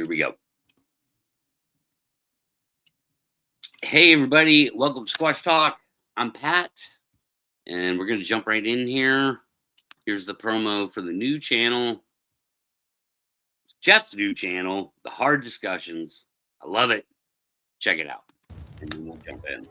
Here we go. Hey, everybody. Welcome to Squash Talk. I'm Pat, and we're going to jump right in here. Here's the promo for the new channel. Jeff's new channel, The Hard Discussions. I love it. Check it out. And then we'll jump in.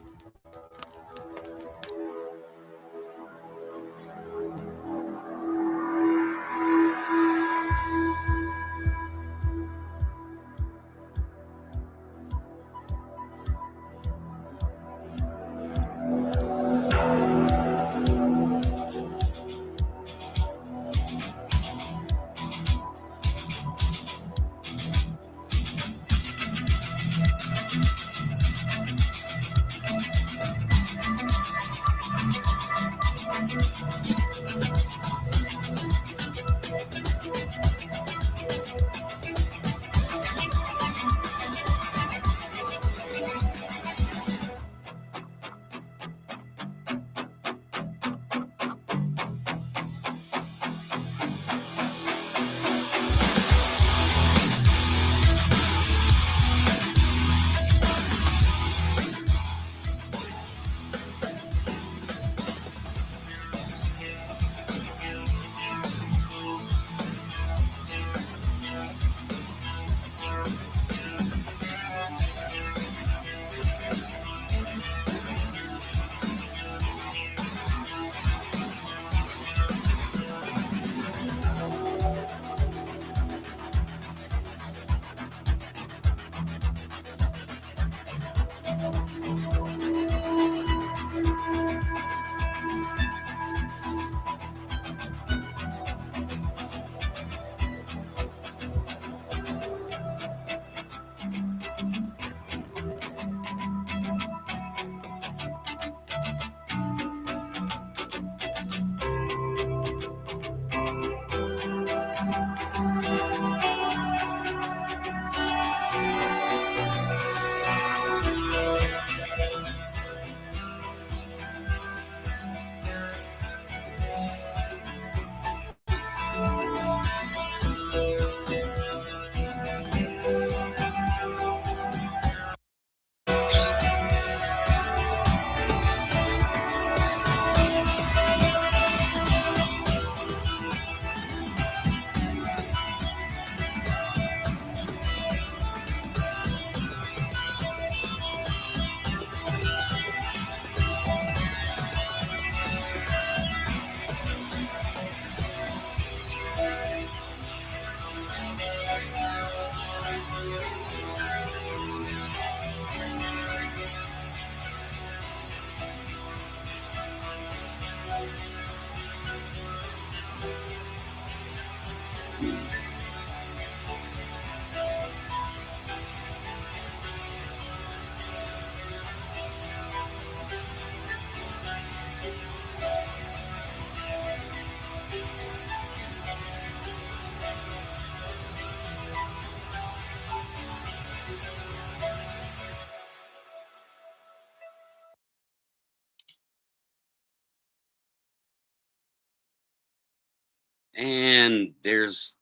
And there's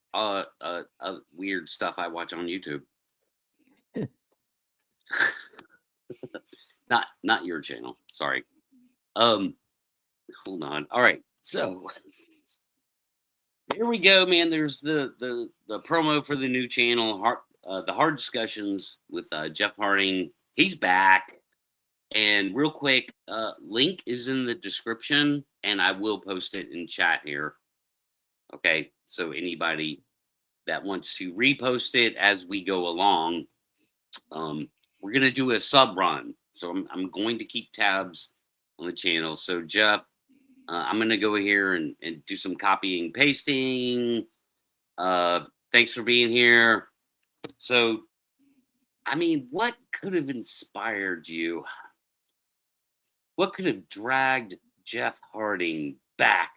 weird stuff I watch on YouTube. Not your channel. Sorry. Hold on. All right. So here we go, man. There's the promo for the new channel, the Hard Discussions with Jeff Harding. He's back. And real quick, link is in the description, and I will post it in chat here. Okay, so anybody that wants to repost it as we go along, we're gonna do a sub run. So I'm going to keep tabs on the channel. So Jeff, I'm gonna go here and do some copying, pasting. Thanks for being here. So, I mean, what could have inspired you? What could have dragged Jeff Harding back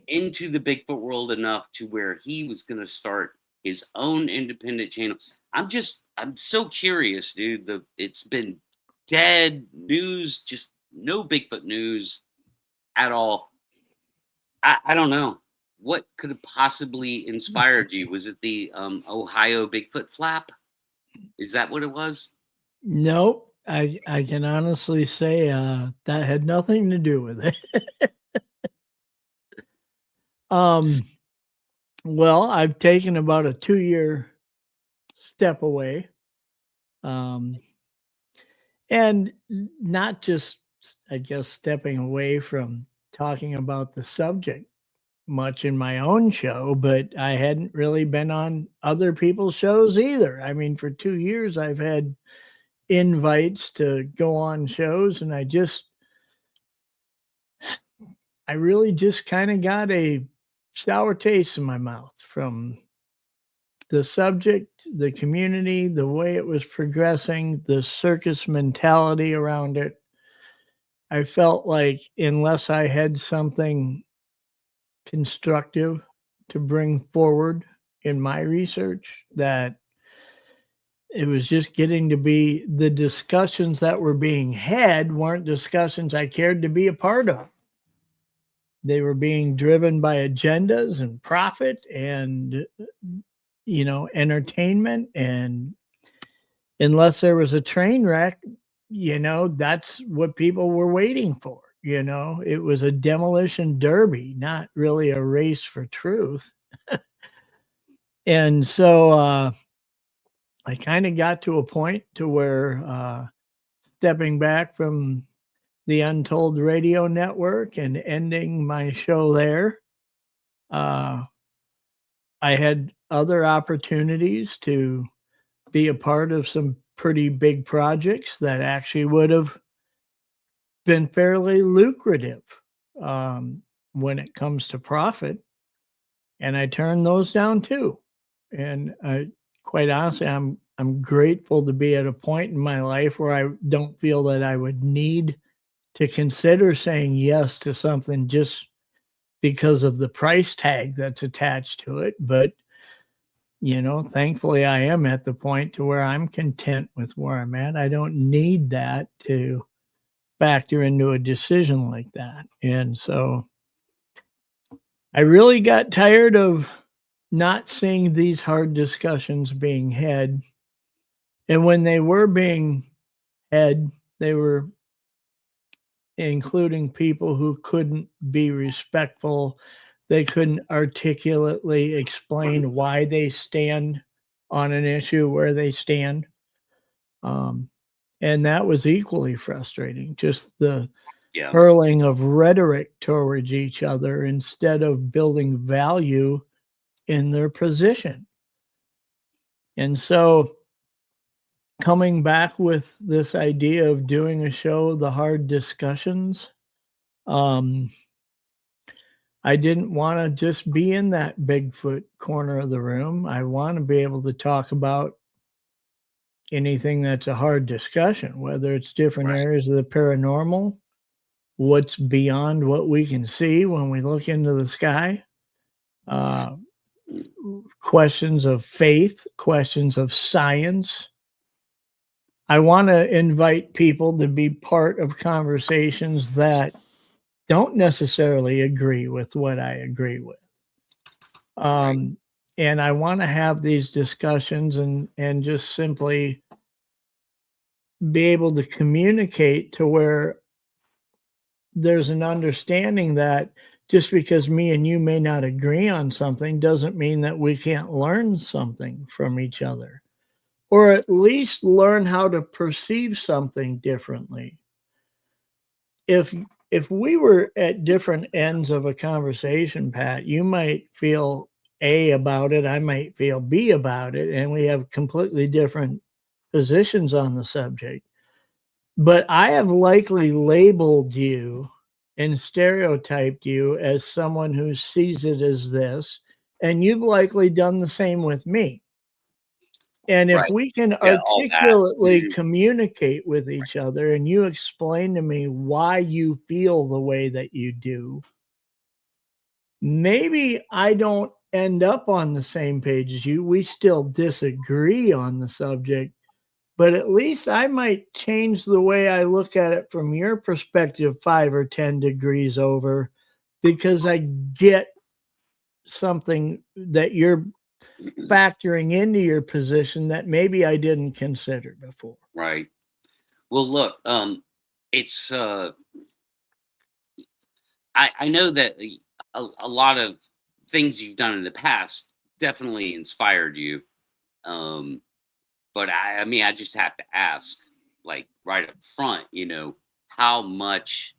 into the Bigfoot world enough to where he was going to start his own independent channel? I'm so curious, dude. It's been dead news, just no Bigfoot news at all. I don't know. what could have possibly inspired you? Was it the Ohio Bigfoot flap? Is that what it was? Nope. I can honestly say that had nothing to do with it. Well, I've taken about a 2-year step away. And not just, I guess, stepping away from talking about the subject much in my own show, but I hadn't really been on other people's shows either. I mean, for 2 years, I've had invites to go on shows, and I really just kind of got a sour taste in my mouth from the subject, the community, the way it was progressing, the circus mentality around it. I felt like unless I had something constructive to bring forward in my research, that it was just getting to be the discussions that were being had weren't discussions I cared to be a part of. They were being driven by agendas and profit and, entertainment. And unless there was a train wreck, that's what people were waiting for. It was a demolition derby, not really a race for truth. And so I kind of got to a point to where stepping back from the Untold Radio Network and ending my show there, I had other opportunities to be a part of some pretty big projects that actually would have been fairly lucrative when it comes to profit. And I turned those down too. And quite honestly, I'm grateful to be at a point in my life where I don't feel that I would need to consider saying yes to something just because of the price tag that's attached to it. But thankfully I am at the point to where I'm content with where I'm at. I don't need that to factor into a decision like that. And so I really got tired of not seeing these hard discussions being had. And when they were being had, they were including people who couldn't be respectful. They couldn't articulately explain why they stand on an issue where they stand. And that was equally frustrating, just the hurling of rhetoric towards each other instead of building value in their position. And so coming back with this idea of doing a show, The Hard Discussions, I didn't want to just be in that Bigfoot corner of the room. I want to be able to talk about anything that's a hard discussion, whether it's different areas of the paranormal, what's beyond what we can see when we look into the sky, questions of faith, questions of science. I want to invite people to be part of conversations that don't necessarily agree with what I agree with. And I want to have these discussions and just simply be able to communicate to where there's an understanding that just because me and you may not agree on something doesn't mean that we can't learn something from each other, or at least learn how to perceive something differently. If we were at different ends of a conversation, Pat, you might feel A about it, I might feel B about it, and we have completely different positions on the subject. But I have likely labeled you and stereotyped you as someone who sees it as this, and you've likely done the same with me. And if we can articulately communicate with each other and you explain to me why you feel the way that you do, maybe I don't end up on the same page as you. We still disagree on the subject, but at least I might change the way I look at it from your perspective 5 or 10 degrees over, because I get something that you're factoring into your position that maybe I didn't consider before. Right. Well, look, it's I know that a lot of things you've done in the past definitely inspired you. Um, but I mean, I just have to ask, like right up front, how much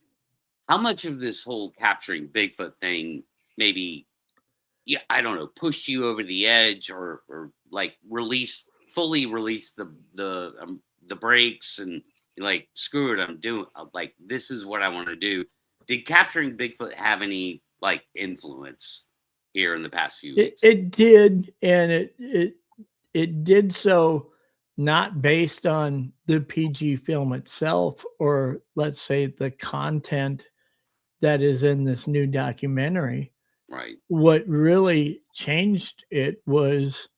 of this whole capturing Bigfoot thing maybe, yeah, I don't know, pushed you over the edge, or like fully release the brakes, and you're like, screw it, like, this is what I want to do. Did capturing Bigfoot have any like influence here in the past few weeks? It did, and it did so not based on the PG film itself, or let's say the content that is in this new documentary. Right. What really changed it was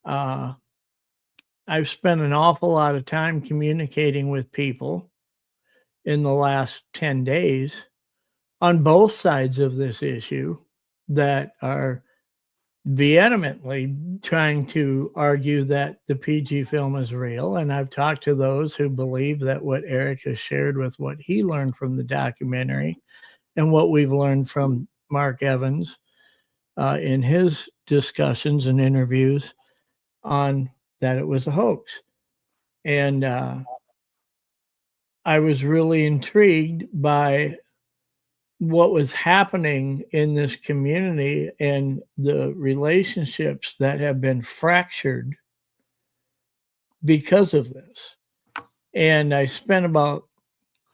I've spent an awful lot of time communicating with people in the last 10 days on both sides of this issue that are vehemently trying to argue that the PG film is real. And I've talked to those who believe that what Eric has shared with what he learned from the documentary and what we've learned from Mark Evans in his discussions and interviews on that it was a hoax. And I was really intrigued by what was happening in this community and the relationships that have been fractured because of this. And I spent about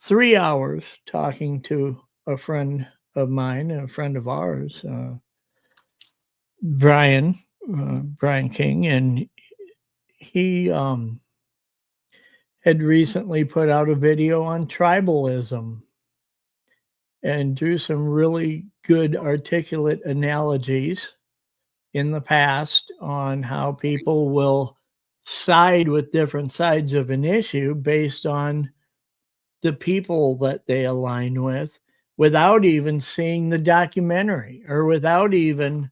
3 hours talking to a friend of mine and a friend of ours, Brian King, and he had recently put out a video on tribalism and drew some really good articulate analogies in the past on how people will side with different sides of an issue based on the people that they align with without even seeing the documentary or without even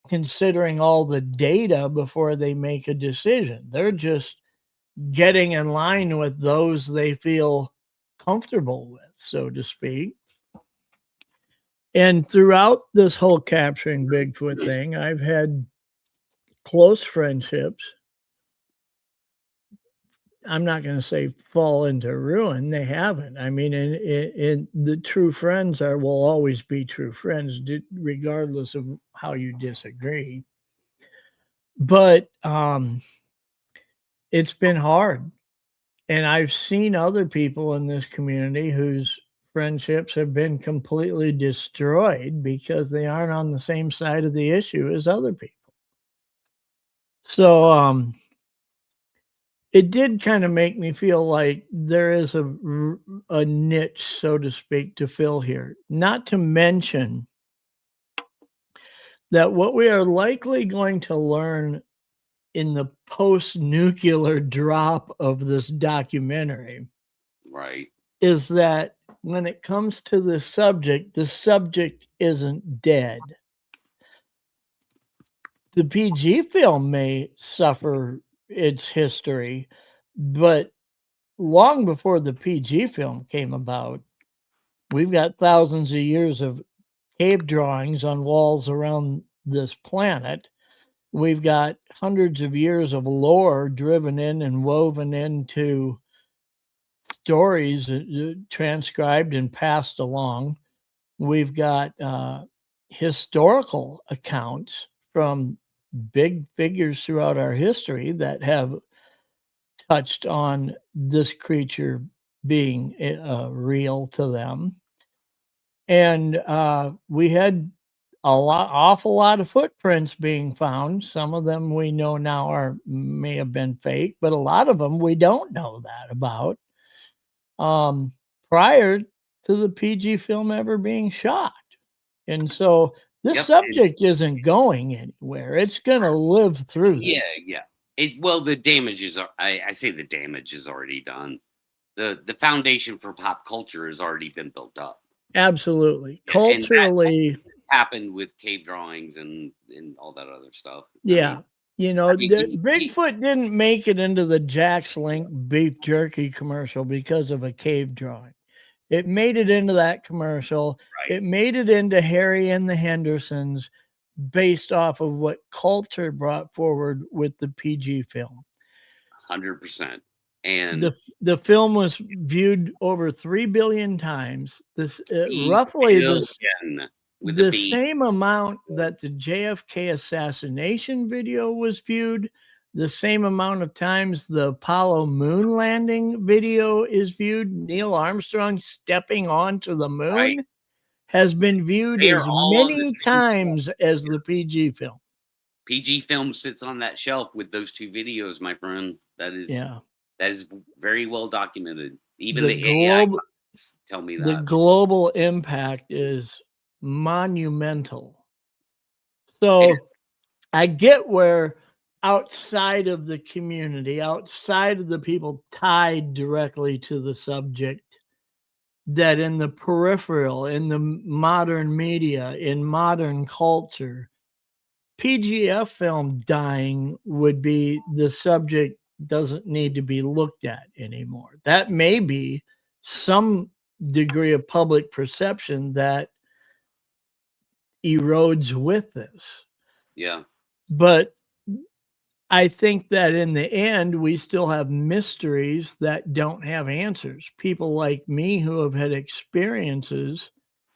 considering all the data before they make a decision. They're just getting in line with those they feel comfortable with, so to speak. And throughout this whole capturing Bigfoot thing, I've had close friendships. I'm not going to say fall into ruin. They haven't. I mean, in the true friends will always be true friends, regardless of how you disagree. But it's been hard. And I've seen other people in this community whose friendships have been completely destroyed because they aren't on the same side of the issue as other people. So it did kind of make me feel like there is a niche, so to speak, to fill here. Not to mention that what we are likely going to learn in the post-nuclear drop of this documentary, right, is that when it comes to the subject isn't dead. The PG film may suffer its history, but long before the PG film came about, we've got thousands of years of cave drawings on walls around this planet. We've got hundreds of years of lore driven in and woven into stories transcribed and passed along. We've got historical accounts from big figures throughout our history that have touched on this creature being real to them. And we had awful lot of footprints being found. Some of them we know now may have been fake, but a lot of them we don't know that about prior to the PG film ever being shot. And so this subject isn't going anywhere. It's going to live through this. Yeah. Well, the damage is, I say the damage is already done. The foundation for pop culture has already been built up. Absolutely. Culturally, happened with cave drawings and all that other stuff. Yeah. The You- Bigfoot didn't make it into the Jack's Link beef jerky commercial because of a cave drawing. It made it into that commercial. right, It made it into Harry and the Hendersons based off of what culture brought forward with the PG film. 100%. And The film was viewed over 3 billion times. This roughly this billion with a the B. same amount that the JFK assassination video was viewed, the same amount of times the Apollo moon landing video is viewed. Neil Armstrong stepping onto the moon Right. has been viewed They are as all on the many same times as the PG film. PG film sits on that shelf with those two videos, my friend. That is very well documented. Even the AI tell me The that. global impact is monumental. So I get where outside of the community, outside of the people tied directly to the subject, that in the peripheral, in the modern media, in modern culture, PGF film dying would be the subject doesn't need to be looked at anymore. That may be some degree of public perception that erodes with this. Yeah. But I think that in the end, we still have mysteries that don't have answers. People like me who have had experiences.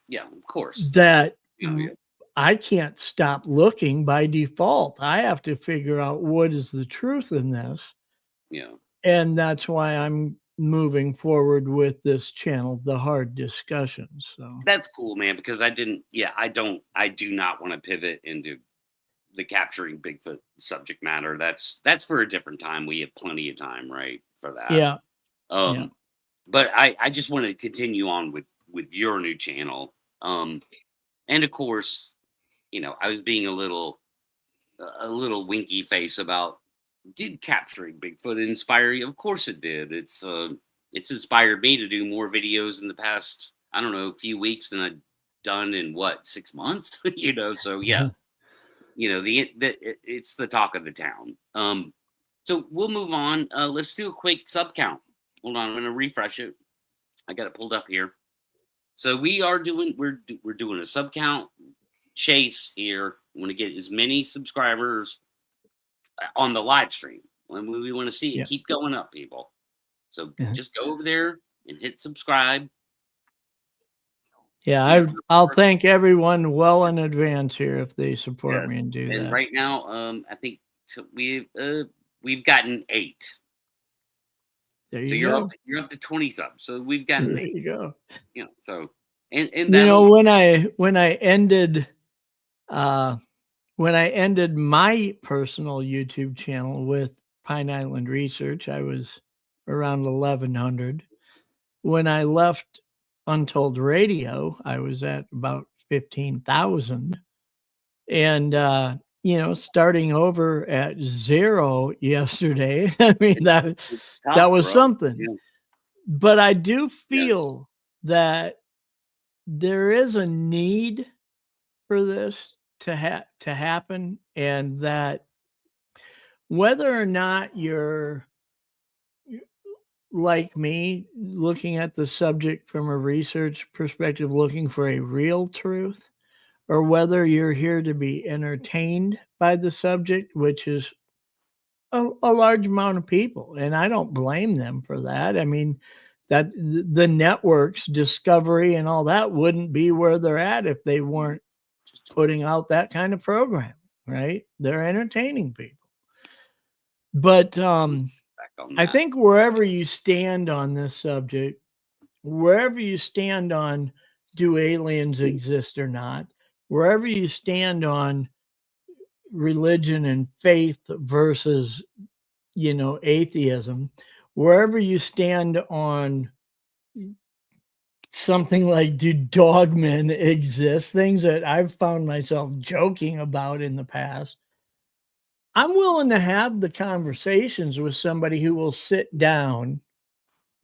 Yeah, of course. That Yeah. I can't stop looking by default. I have to figure out what is the truth in this. Yeah. And that's why I'm moving forward with this channel, The Hard Discussions. So that's cool, man, because I do not want to pivot into the capturing Bigfoot subject matter. That's for a different time. We have plenty of time, right, for that. Yeah. But I just want to continue on with your new channel. And of course, I was being a little winky face about, did capturing Bigfoot inspire you? Of course it did. It's inspired me to do more videos in the past, I don't know, few weeks than I've done in 6 months, so yeah. It's the talk of the town. So we'll move on. Let's do a quick sub count. Hold on, I'm going to refresh it. I got it pulled up here. So we're doing a sub count chase here. We want to get as many subscribers on the live stream. We want to see it keep going up, people. So just go over there and hit subscribe. Yeah, I'll thank everyone well in advance here if they support me and do that. And right now, I think we've gotten 8. There you go. So you're up to 20 subs. So we've gotten 8. There you go. So and when I ended my personal YouTube channel with Pine Island Research, I was around 1,100. When I left Untold Radio, I was at about 15,000. And starting over at 0 yesterday, I mean that was something. Yeah. But I do feel that there is a need for this to happen, and that whether or not you're like me, looking at the subject from a research perspective, looking for a real truth, or whether you're here to be entertained by the subject, which is a large amount of people, and I don't blame them for that. I mean, that the networks, Discovery and all that, wouldn't be where they're at if they weren't putting out that kind of program, right? They're entertaining people. But I think wherever you stand on this subject, wherever you stand on do aliens exist or not, wherever you stand on religion and faith versus, atheism, wherever you stand on something like, do dogmen exist, things that I've found myself joking about in the past, I'm willing to have the conversations with somebody who will sit down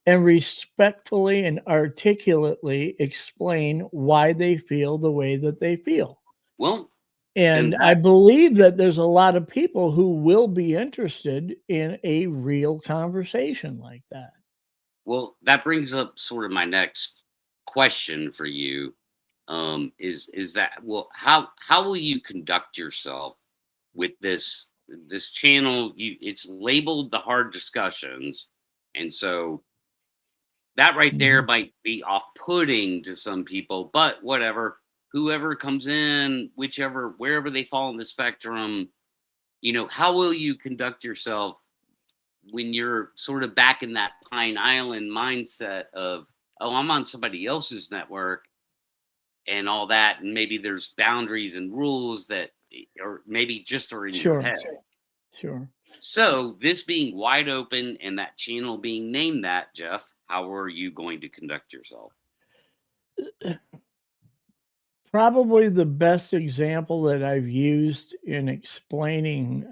and respectfully and articulately explain why they feel the way that they feel. Well, And I believe that there's a lot of people who will be interested in a real conversation like that. well, that brings up sort of my next question for you. Is that, well, how will you conduct yourself with this channel? It's labeled the hard discussions, and so that right there Mhm. might be off-putting to some people, but whatever. Whoever comes in, wherever they fall in the spectrum, how will you conduct yourself when you're sort of back in that Pine Island mindset of, oh, I'm on somebody else's network and all that, and maybe there's boundaries and rules that, or maybe just are in your Sure, head. sure. So this being wide open and that channel being named that, Jeff, how are you going to conduct yourself? Probably the best example that I've used in explaining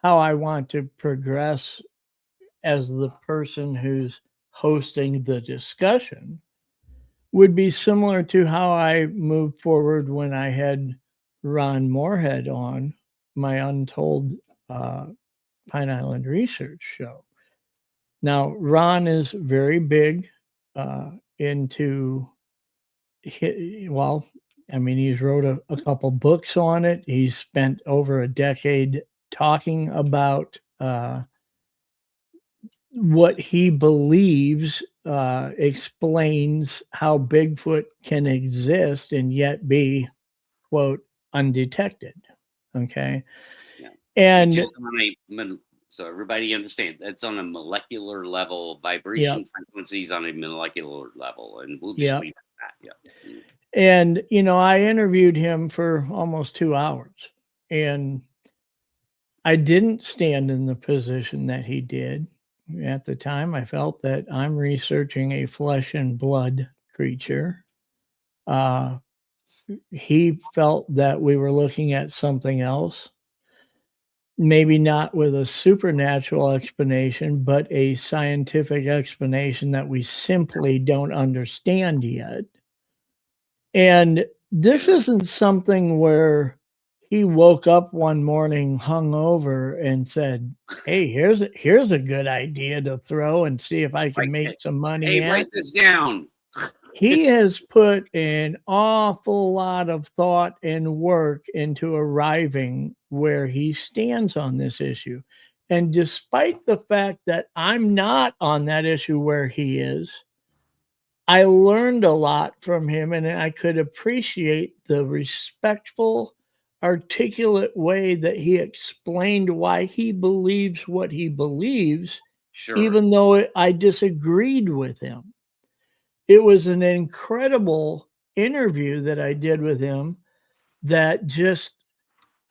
how I want to progress as the person who's hosting the discussion would be similar to how I moved forward when I had Ron Moorhead on my Untold uh, Pine Island Research show. Now, Ron is very big into, well, I mean, he's wrote a couple books on it. He's spent over a decade talking about what he believes explains how Bigfoot can exist and yet be, quote, undetected. Okay. Yeah. Which And is on so everybody understand that's on a molecular level, yep, vibration frequencies on a molecular level, and we'll just yep. leave it at that. Yeah. And, I interviewed him for almost 2 hours and I didn't stand in the position that he did. At the time, I felt that I'm researching a flesh and blood creature. Uh, he felt that we were looking at something else, maybe not with a supernatural explanation, but a scientific explanation that we simply don't understand yet. And this Yeah. isn't something where he woke up one morning hungover and said, "Hey, here's a good idea to throw and see if I can Like, make hey, some money hey, at." write this down. He has put an awful lot of thought and work into arriving where he stands on this issue. And despite the fact that I'm not on that issue where he is, I learned a lot from him and I could appreciate the respectful, articulate way that he explained why he believes what he believes, Sure. even though I disagreed with him. It was an incredible interview that I did with him that just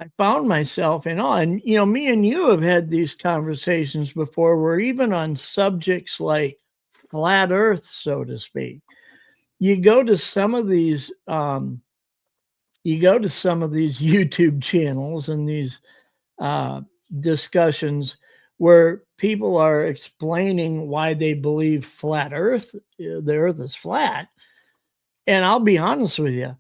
I found myself in awe. And, me and you have had these conversations before where even on subjects like flat earth, so to speak, you go to some of these YouTube channels and these uh, discussions where people are explaining why they believe flat earth, the earth is flat. And I'll be honest with you,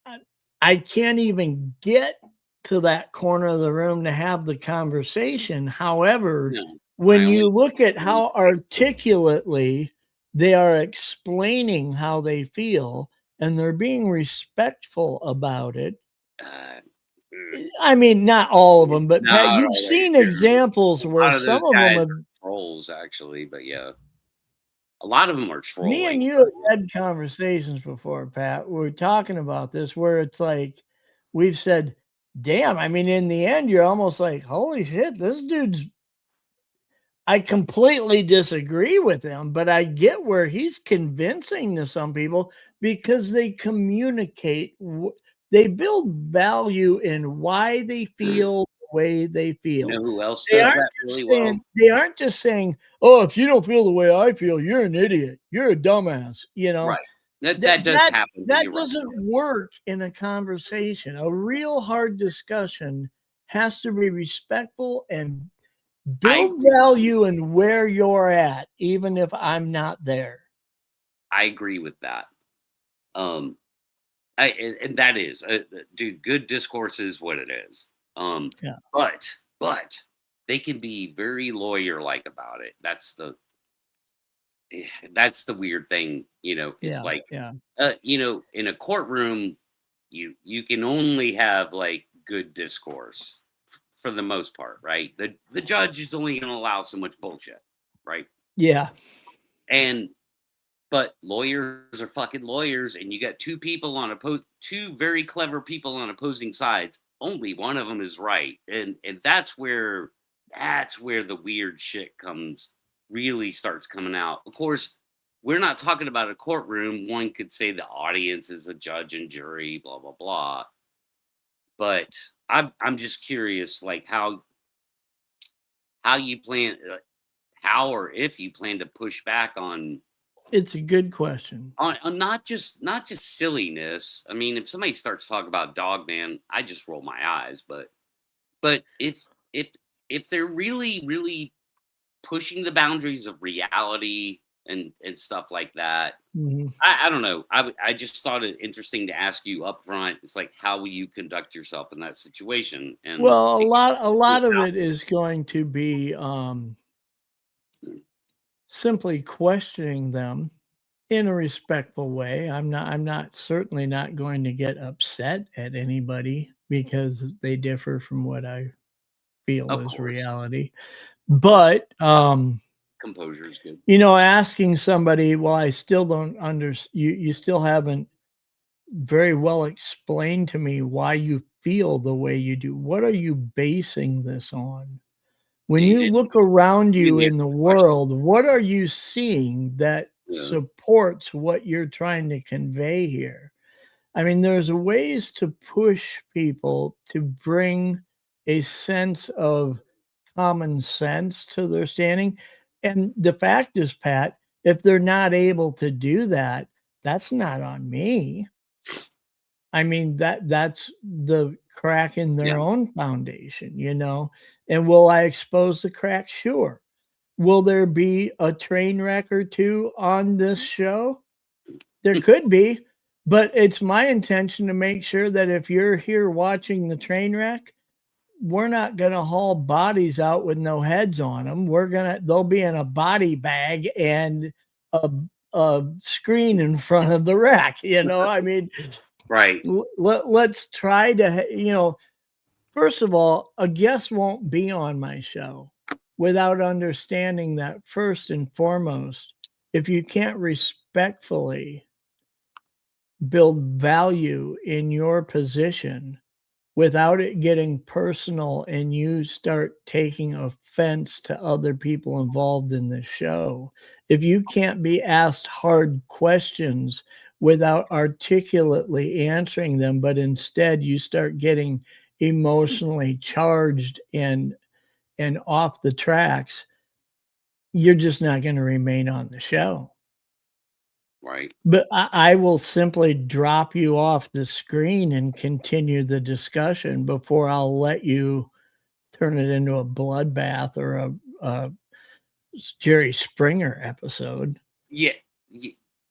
I, I can't even get to that corner of the room to have the conversation. However, No, I when only. you look at how articulately they are explaining how they feel and they're being respectful about it, Uh, mm, I mean, not all of them, but Pat, Not you've always. seen There, examples a where lot of some those of them guys have. are trolls, actually, but yeah, a lot of them are Me and trolling. you have had conversations before, Pat. We're talking about this where it's like we've said, damn, I mean, in the end, you're almost like, holy shit, this dude's. I completely disagree with him, but I get where he's convincing to some people because they communicate, they build value in why they feel the way they You know feel. who else does that really well? They aren't just saying, "Oh, if you don't feel the way I feel, you're an idiot. You're a dumbass." Right. That That that does that happen, but that you're right. doesn't work in a conversation. A real hard discussion has to be respectful and Build value in where you're at, even if I'm not there. I agree with that. And that is, dude, good discourse is what it is. Yeah. But they can be very lawyer-like about it. That's the weird thing, it's like, in a courtroom, you can only have like good discourse for the most part, right? The judge is only going to allow so much bullshit, right? Yeah. But lawyers are fucking lawyers, and you got two very clever people on opposing sides. Only one of them is right, and that's where the weird shit really starts coming out. Of course, we're not talking about a courtroom. One could say the audience is a judge and jury, blah blah blah. But I'm just curious, like how you plan, how or if you plan to push back on. It's a good question. On not just silliness. I mean, if somebody starts talking about Dogman, I just roll my eyes. But if they're really really pushing the boundaries of reality and stuff like that, I don't know. I just thought it interesting to ask you up front. It's like, how will you conduct yourself in that situation? And well, a lot of it is going to be simply questioning them in a respectful way. I'm certainly not going to get upset at anybody because they differ from what I feel is reality. But composure is good. Asking somebody, well, I still don't you still haven't very well explained to me why you feel the way you do. What are you basing this on? When you look around you in the world, what are you seeing that supports what you're trying to convey here? I mean, there's ways to push people to bring a sense of common sense to their standing. And the fact is, Pat, if they're not able to do that, that's not on me. I mean, that's the crack in their own foundation, And will I expose the crack? Sure. Will there be a train wreck or two on this show? There could be, but it's my intention to make sure that if you're here watching the train wreck, we're not going to haul bodies out with no heads on them. They'll be in a body bag and a screen in front of the wreck, I mean, right. Let's try to, first of all, a guest won't be on my show without understanding that first and foremost, if you can't respectfully build value in your position without it getting personal and you start taking offense to other people involved in the show, if you can't be asked hard questions without articulately answering them, but instead you start getting emotionally charged and off the tracks, you're just not going to remain on the show. Right. But I will simply drop you off the screen and continue the discussion before I'll let you turn it into a bloodbath or a Jerry Springer episode. Yeah.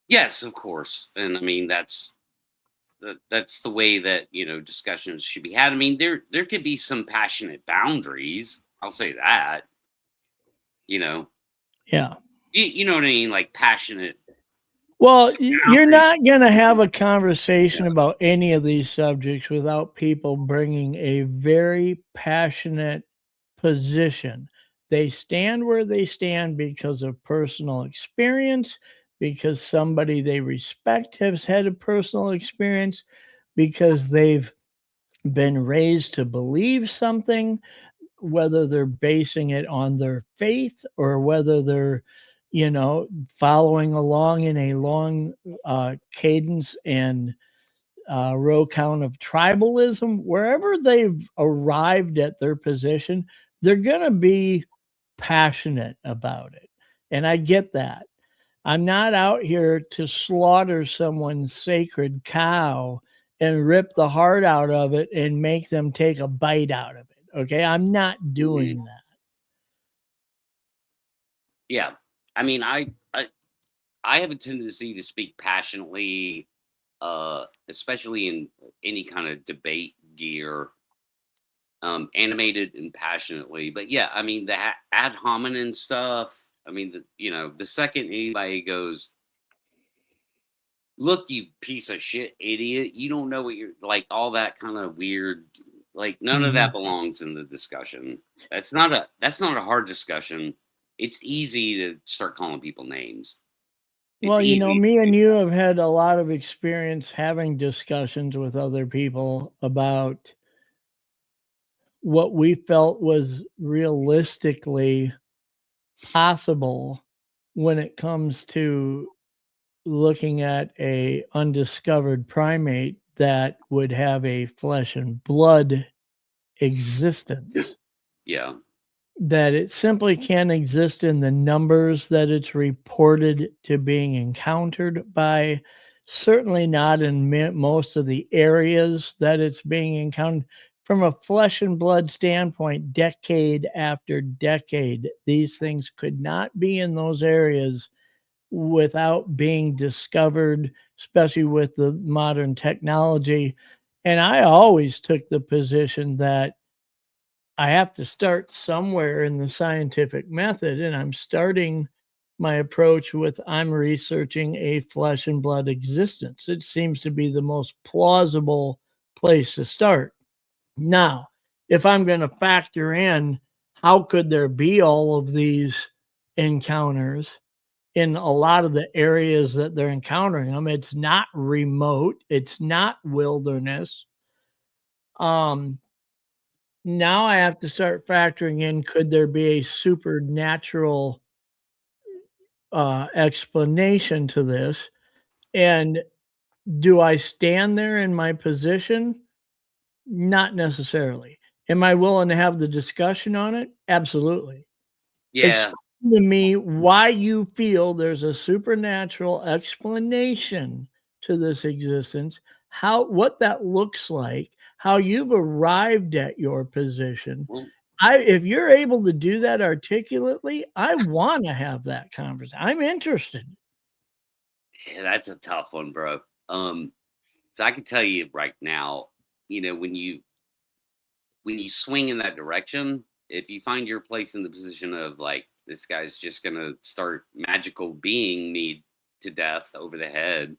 Yes, of course. And I mean, that's the way that, discussions should be had. I mean, there could be some passionate boundaries. I'll say that, Yeah. You know what I mean? Like passionate. Well, you're not going to have a conversation about any of these subjects without people bringing a very passionate position. They stand where they stand because of personal experience, because somebody they respect has had a personal experience, because they've been raised to believe something, whether they're basing it on their faith or whether they're following along in a long cadence and row count of tribalism. Wherever they've arrived at their position, they're going to be passionate about it. And I get that. I'm not out here to slaughter someone's sacred cow and rip the heart out of it and make them take a bite out of it. Okay. I'm not doing that. Yeah. I mean, I have a tendency to speak passionately, especially in any kind of debate gear, animated and passionately. But yeah, I mean, the ad hominem stuff. I mean, the second anybody goes, "Look, you piece of shit, idiot! You don't know what you're like," all that kind of weird. Like none of Mhm. that belongs in the discussion. That's not a hard discussion. It's easy to start calling people names. It's Well, easy me to and do you that. have had a lot of experience having discussions with other people about what we felt was realistically possible when it comes to looking at a undiscovered primate that would have a flesh and blood existence. Yeah. That it simply can't exist in the numbers that it's reported to being encountered by, certainly not in most of the areas that it's being encountered. From a flesh and blood standpoint, decade after decade, these things could not be in those areas without being discovered, especially with the modern technology. And I always took the position that I have to start somewhere in the scientific method, and I'm starting my approach with I'm researching a flesh and blood existence. It seems to be the most plausible place to start. Now, if I'm going to factor in how could there be all of these encounters in a lot of the areas that they're encountering them, it's not remote, it's not wilderness. Um, Now I have to start factoring in, could there be a supernatural, explanation to this? And do I stand there in my position? Not necessarily. Am I willing to have the discussion on it? Absolutely. Yeah. Explain to me why you feel there's a supernatural explanation to this existence, how what that looks like, how you've arrived at your position. Well, If you're able to do that articulately, I wanna have that conversation. I'm interested. yeah, that's a tough one, bro. So I can tell you right now, when you swing in that direction, if you find your place in the position of like this guy's just gonna start magical being me to death over the head,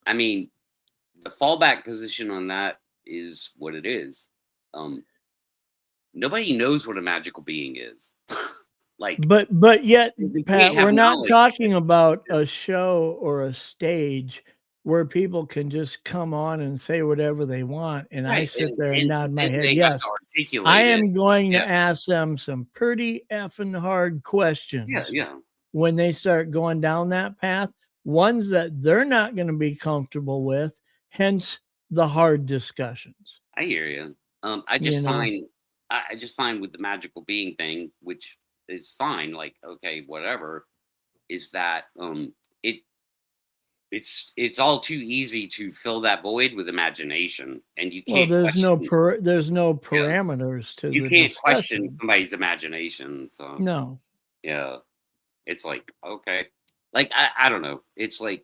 I mean, the fallback position on that is what it is. Um, Nobody knows what a magical being is. Like But yet, they Pat, can't have we're not knowledge. talking about a show or a stage where people can just come on and say whatever they want, and I Right, sit there and nod my and head, they have "Yes." to I articulate it. am going Yeah, to ask them some pretty effing hard yeah, questions yeah. when they start going down that path, ones that they're not gonna be comfortable with, hence the hard discussions, I hear you. I you just know? find I just find with the magical being thing, which is fine, like okay, whatever, is that it it's all too easy to fill that void with imagination, and you Well, can't question. there's no Yeah, parameters to you the can't question discussion. somebody's imagination. So No. yeah, it's like okay, like I don't know. It's like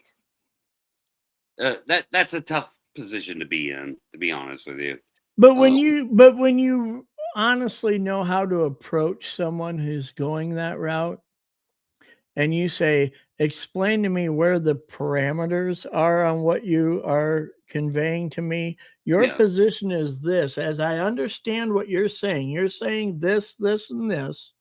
that's a tough position to be in, to be honest with you. Um, But when you honestly know how to approach someone who's going that route, and you say, "Explain to me where the parameters are on what you are conveying to me. Your yeah, position is this. As I understand what you're saying this, this, and this.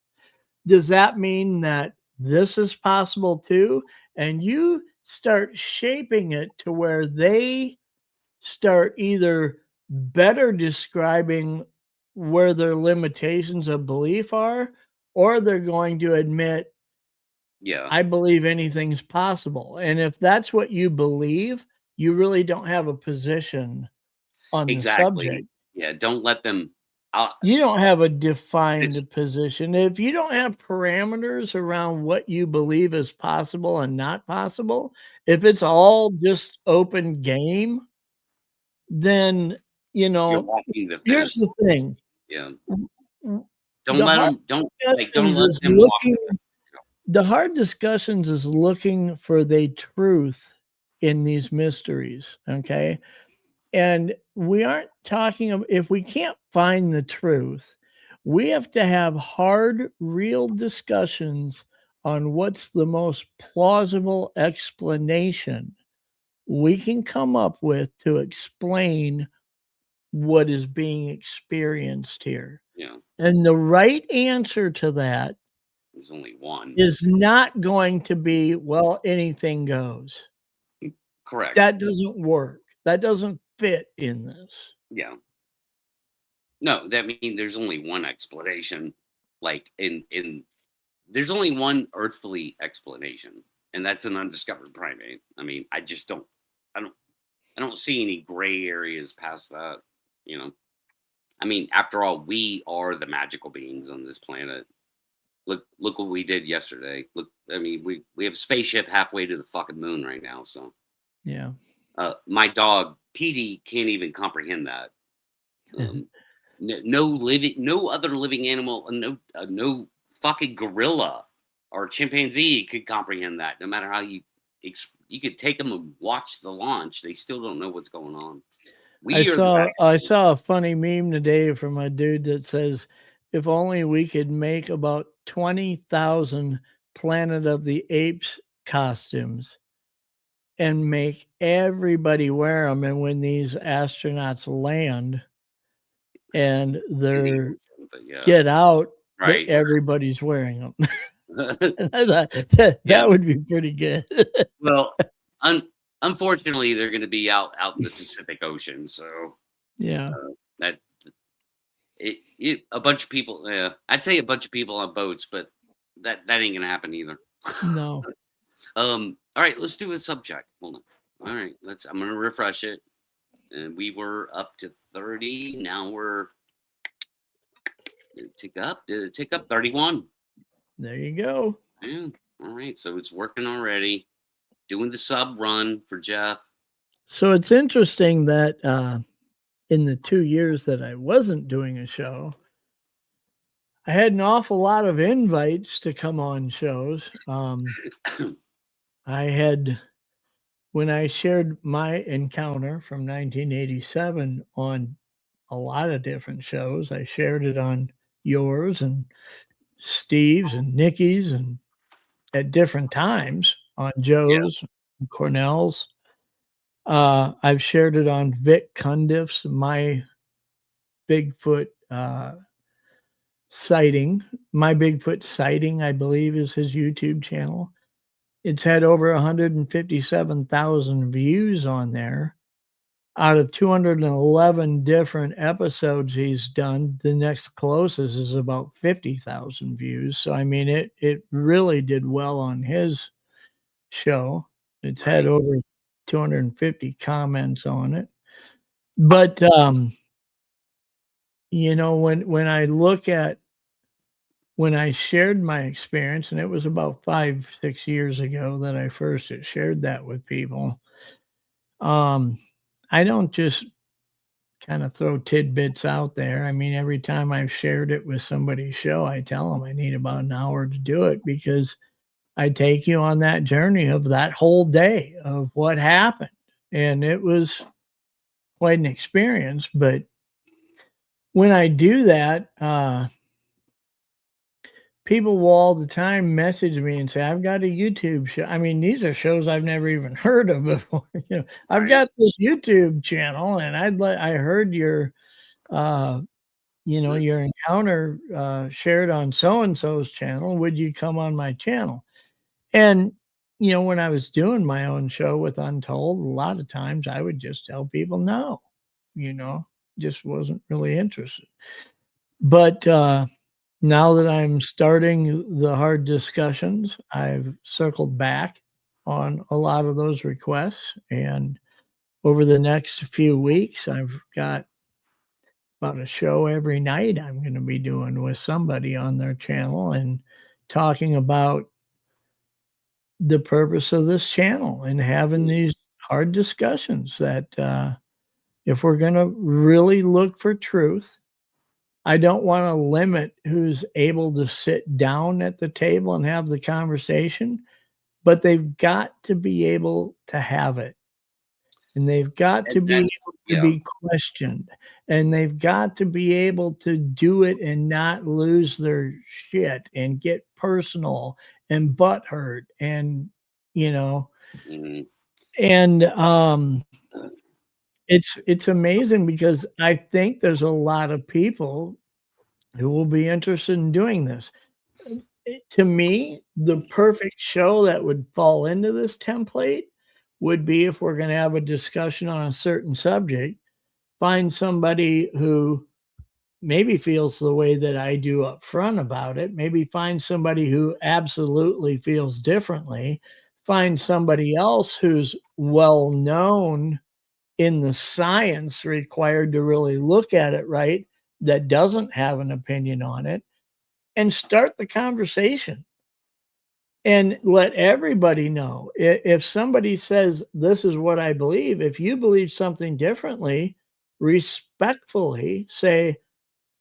Does that mean that this is possible too?" And you start shaping it to where they start either better describing where their limitations of belief are, or they're going to admit, yeah. I believe anything's possible. And if that's what you believe, you really don't have a position on the Exactly. subject. Yeah, don't let them uh, You don't have a it's defined position. If you don't have parameters around what you believe is possible and not possible, if it's all just open game, then, you you're know, walking the here's the fence. thing. Yeah. W w Don't The let hard them don't like, don't discussions let is them walk looking the fence. The hard discussions is looking for the truth in these mysteries, okay? And we aren't talking if we can't find the truth, we have to have hard, real discussions on what's the most plausible explanation we can come up with to explain what is being experienced here. Yeah. And the right answer to that There's only one. is not going to be, well, anything goes. Correct. That doesn't work. That doesn't fit in this. Yeah. No, that means there's only one explanation. Like in there's only one earthly explanation, and that's an undiscovered primate. I mean, I just don't I don't see any gray areas past that, you know. I mean, after all, we are the magical beings on this planet. Look what we did yesterday. Look, I mean, we have a spaceship halfway to the fucking moon right now, so Yeah. my dog Petey can't even comprehend that. No other living animal, no fucking gorilla or chimpanzee could comprehend that. No matter how you could take them and watch the launch, they still don't know what's going on. I saw a funny meme today from a dude that says, if only we could make about 20,000 Planet of the Apes costumes and make everybody wear them, and when these astronauts land and they're get out, right, everybody's wearing them. I thought that would be pretty good. Well, unfortunately, they're going to be out in the Pacific Ocean, so yeah, that a bunch of people. Yeah, I'd say a bunch of people on boats, but that ain't gonna happen either. No. All right, let's do a subject. Hold on. All right, I'm gonna refresh it. And we were up to 30. Now we're tick up 31. There you go. Yeah. All right, so it's working already. Doing the sub run for Jeff. So it's interesting that in the 2 years that I wasn't doing a show, I had an awful lot of invites to come on shows. I had, when I shared my encounter from 1987 on a lot of different shows, I shared it on yours and Steve's and Nikki's and at different times on Joe's, and Cornell's. I've shared it on Vic Cundiff's My Bigfoot Sighting. My Bigfoot Sighting, I believe, is his YouTube channel. It's had over 157,000 views on there. Out of 211 different episodes he's done, the next closest is about 50,000 views. So, I mean, it really did well on his show. It's had over 250 comments on it. But, you know, when I look at when I shared my experience, and it was about 5-6 years ago that I first shared that with people, I don't just kind of throw tidbits out there. I mean, every time I've shared it with somebody's show, I tell them I need about an hour to do it because I take you on that journey of that whole day of what happened. And it was quite an experience. But when I do that, people will all the time message me and say, I've got a YouTube show. I mean, these are shows I've never even heard of before. You know, I've got this YouTube channel and I heard your, you know, your encounter shared on so-and-so's channel. Would you come on my channel? And, you know, when I was doing my own show with Untold, a lot of times I would just tell people no, you know, just wasn't really interested. But, now that I'm starting the hard discussions, I've circled back on a lot of those requests. And over the next few weeks, I've got about a show every night I'm going to be doing with somebody on their channel and talking about the purpose of this channel and having these hard discussions that if we're going to really look for truth, I don't want to limit who's able to sit down at the table and have the conversation, but they've got to be able to have it. And they've got to And be that's able to yeah. be questioned. And they've got to be able to do it and not lose their shit and get personal and butthurt and, you know, Mhm. and it's amazing because I think there's a lot of people who will be interested in doing this. To me, the perfect show that would fall into this template would be if we're gonna have a discussion on a certain subject, find somebody who maybe feels the way that I do upfront about it, maybe find somebody who absolutely feels differently, find somebody else who's well known in the science required to really look at it right, that doesn't have an opinion on it, and start the conversation. And let everybody know. If somebody says, "This is what I believe," if you believe something differently, respectfully say,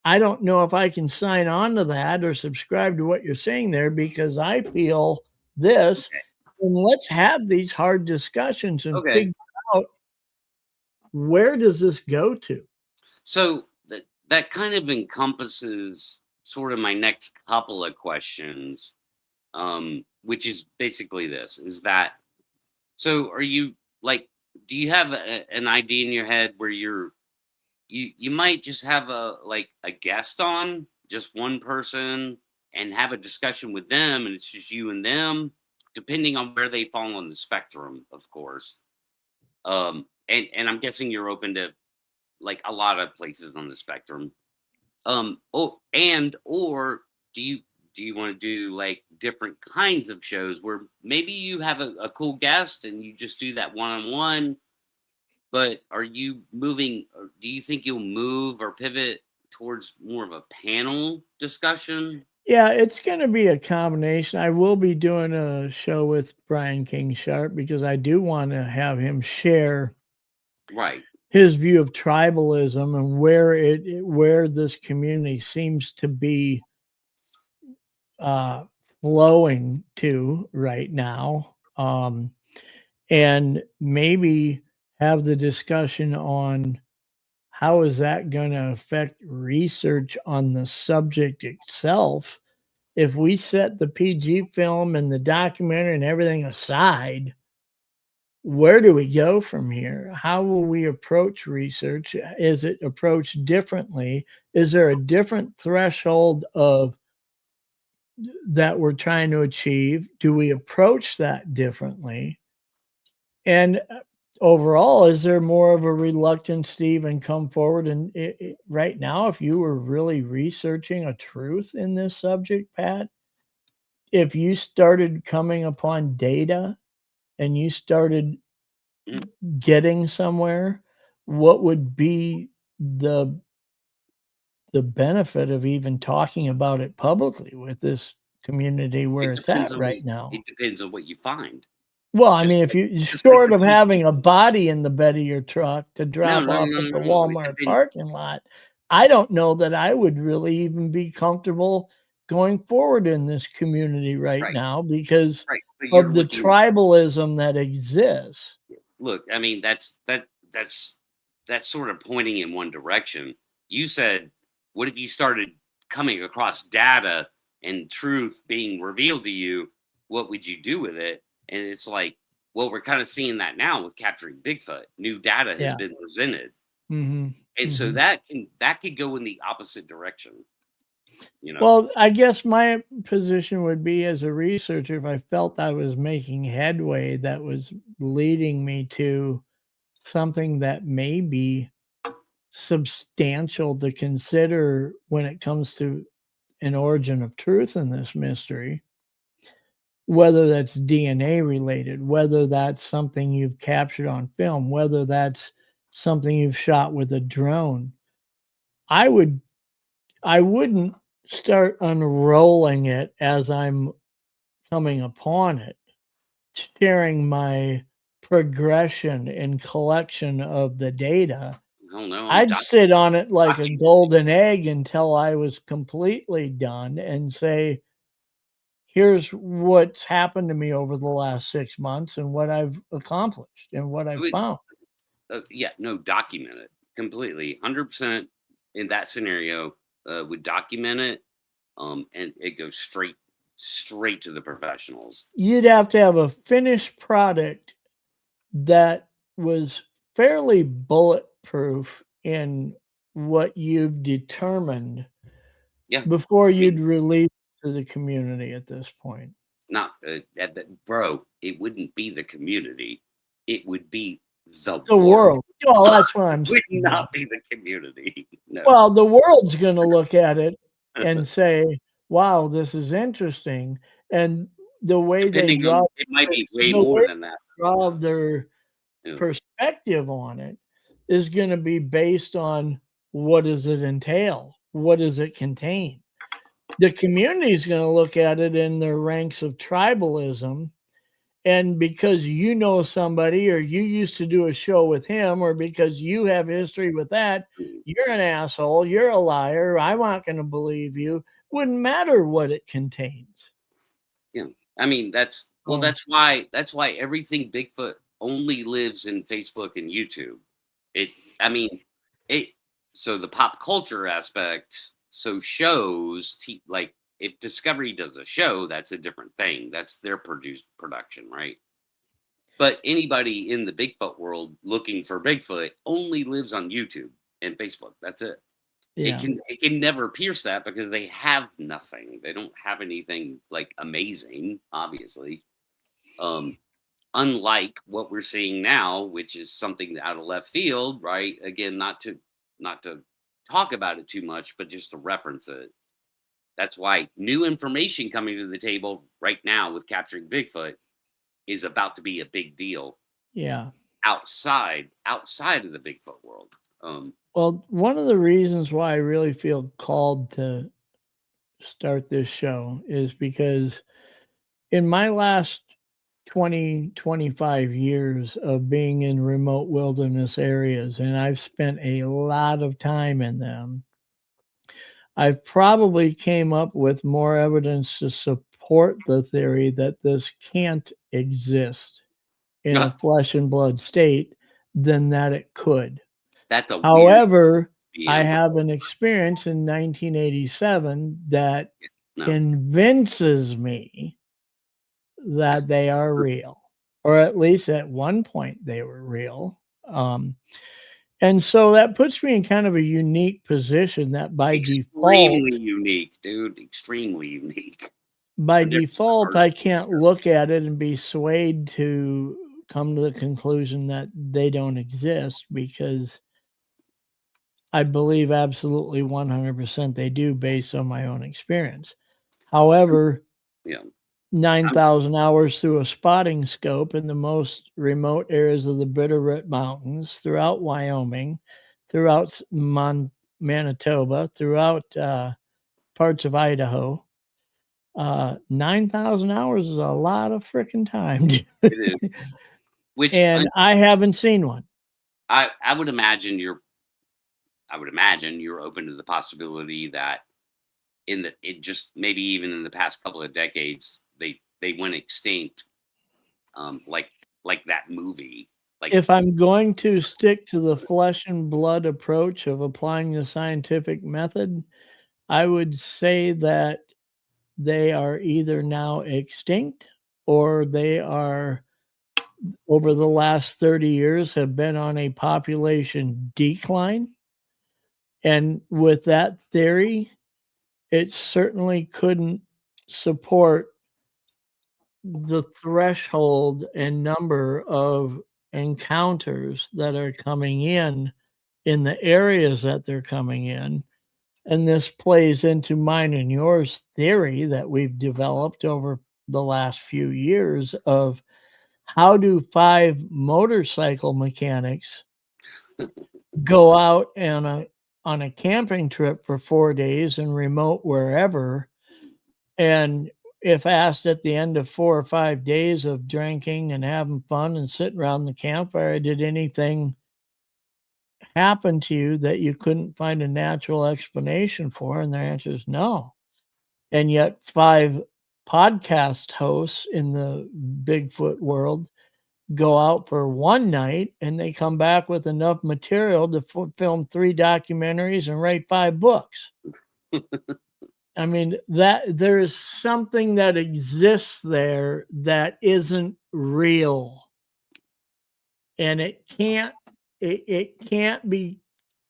"I don't know if I can sign on to that or subscribe to what you're saying there because I feel this." Okay. And let's have these hard discussions and Okay. figure out, where does this go to? So that kind of encompasses sort of my next couple of questions, which is basically this: is that so? Are you like? Do you have an idea in your head where you might just have a guest on, just one person, and have a discussion with them, and it's just you and them, depending on where they fall on the spectrum, of course. And I'm guessing you're open to like a lot of places on the spectrum. Or do you want to do like different kinds of shows where maybe you have a cool guest and you just do that one on one? But are you moving, or do you think you'll move or pivot towards more of a panel discussion? Yeah, it's gonna be a combination. I will be doing a show with Brian King Sharp because I do wanna have him share Right. his view of tribalism and where this community seems to be, uh, flowing to right now, and maybe have the discussion on how is that gonna affect research on the subject itself. If we set the PG film and the documentary and everything aside, where do we go from here? How will we approach research? Is it approached differently? Is there a different threshold of that we're trying to achieve? Do we approach that differently? And overall, is there more of a reluctance to even come forward? And right now, if you were really researching a truth in this subject, Pat, if you started coming upon data and you started Mhm. getting somewhere, what would be the benefit of even talking about it publicly with this community where It it's depends at on what right now? it depends on what you find. Well, I Just mean, if like you just like short the of PG. having a body in the bed of your truck to No, drop no, off no, at no, the no. It Walmart depends. parking lot, I don't know that I would really even be comfortable going forward in this community right Right, now because right. So you're of the looking. tribalism that exists. Look, I mean, that's sort of pointing in one direction. You said, what if you started coming across data and truth being revealed to you? What would you do with it? And it's like, well, we're kind of seeing that now with capturing Bigfoot. New data has Yeah. been presented. Mhm. And so Mhm. that could go in the opposite direction, you know. Well, I guess my position would be as a researcher, if I felt I was making headway that was leading me to something that may be substantial to consider when it comes to an origin of truth in this mystery, whether that's DNA related, whether that's something you've captured on film, whether that's something you've shot with a drone. I would I wouldn't start unrolling it as I'm coming upon it, sharing my progression and collection of the data don't know. I'd sit on it like a golden egg until I was completely done and say, here's what's happened to me over the last 6 months and what I've accomplished and what I've found. Yeah, no, document it completely, 100% in that scenario. Would document it, and it goes straight to the professionals. You'd have to have a finished product that was fairly bulletproof in what you've determined Yeah, before you'd release to the community at this point. not bro. It wouldn't be the community. It would be the world. Well, that's what I'm saying. Would not be the community. No. Well, the world's going to look at it and say, "Wow, this is interesting." And the way they draw, it might be way more than that. Draw their perspective on it is going to be based on what does it entail? What does it contain? The community is going to look at it in their ranks of tribalism. And because you know somebody or you used to do a show with him or because you have history with that, you're an asshole, you're a liar, I'm not going to believe you. Wouldn't matter what it contains. Yeah. I mean, that's why everything Bigfoot only lives in Facebook and YouTube. So the pop culture aspect, so shows like if Discovery does a show, that's a different thing. That's their production, right? But anybody in the Bigfoot world looking for Bigfoot only lives on YouTube and Facebook. That's it. Yeah. It can never pierce that because they have nothing. They don't have anything like amazing, obviously. Unlike what we're seeing now, which is something out of left field, right? Again, not to talk about it too much, but just to reference it. That's why new information coming to the table right now with capturing Bigfoot is about to be a big deal. Yeah. Outside of the Bigfoot world. Well, one of the reasons why I really feel called to start this show is because in my last 20, 25 years of being in remote wilderness areas, and I've spent a lot of time in them, I've probably came up with more evidence to support the theory that this can't exist in a flesh and blood state than that it could. However, I have an experience in 1987 that convinces me that they are real, or at least at one point they were real. And so that puts me in kind of a unique position that by default, extremely unique, dude, extremely unique. By default, I can't look at it and be swayed to come to the conclusion that they don't exist because I believe absolutely 100% they do based on my own experience. However, 9,000 hours through a spotting scope in the most remote areas of the Bitterroot Mountains, throughout Wyoming, throughout Manitoba, throughout parts of Idaho. 9,000 hours is a lot of freaking time. It is. I haven't seen one. I would imagine you're open to the possibility that maybe even in the past couple of decades they went extinct, like that movie. Like, if I'm going to stick to the flesh and blood approach of applying the scientific method, I would say that they are either now extinct or they are, over the last 30 years, have been on a population decline. And with that theory, it certainly couldn't support the threshold and number of encounters that are coming in the areas that they're coming in. And this plays into mine and yours theory that we've developed over the last few years of how do 5 motorcycle mechanics go out on a camping trip for 4 days in remote wherever, and if asked at the end of 4 or 5 days of drinking and having fun and sitting around the campfire, did anything happened to you that you couldn't find a natural explanation for? And their answer is no. And yet 5 podcast hosts in the Bigfoot world go out for one night and they come back with enough material to film 3 documentaries and write 5 books. I mean, that there is something that exists there that isn't real. And it can't be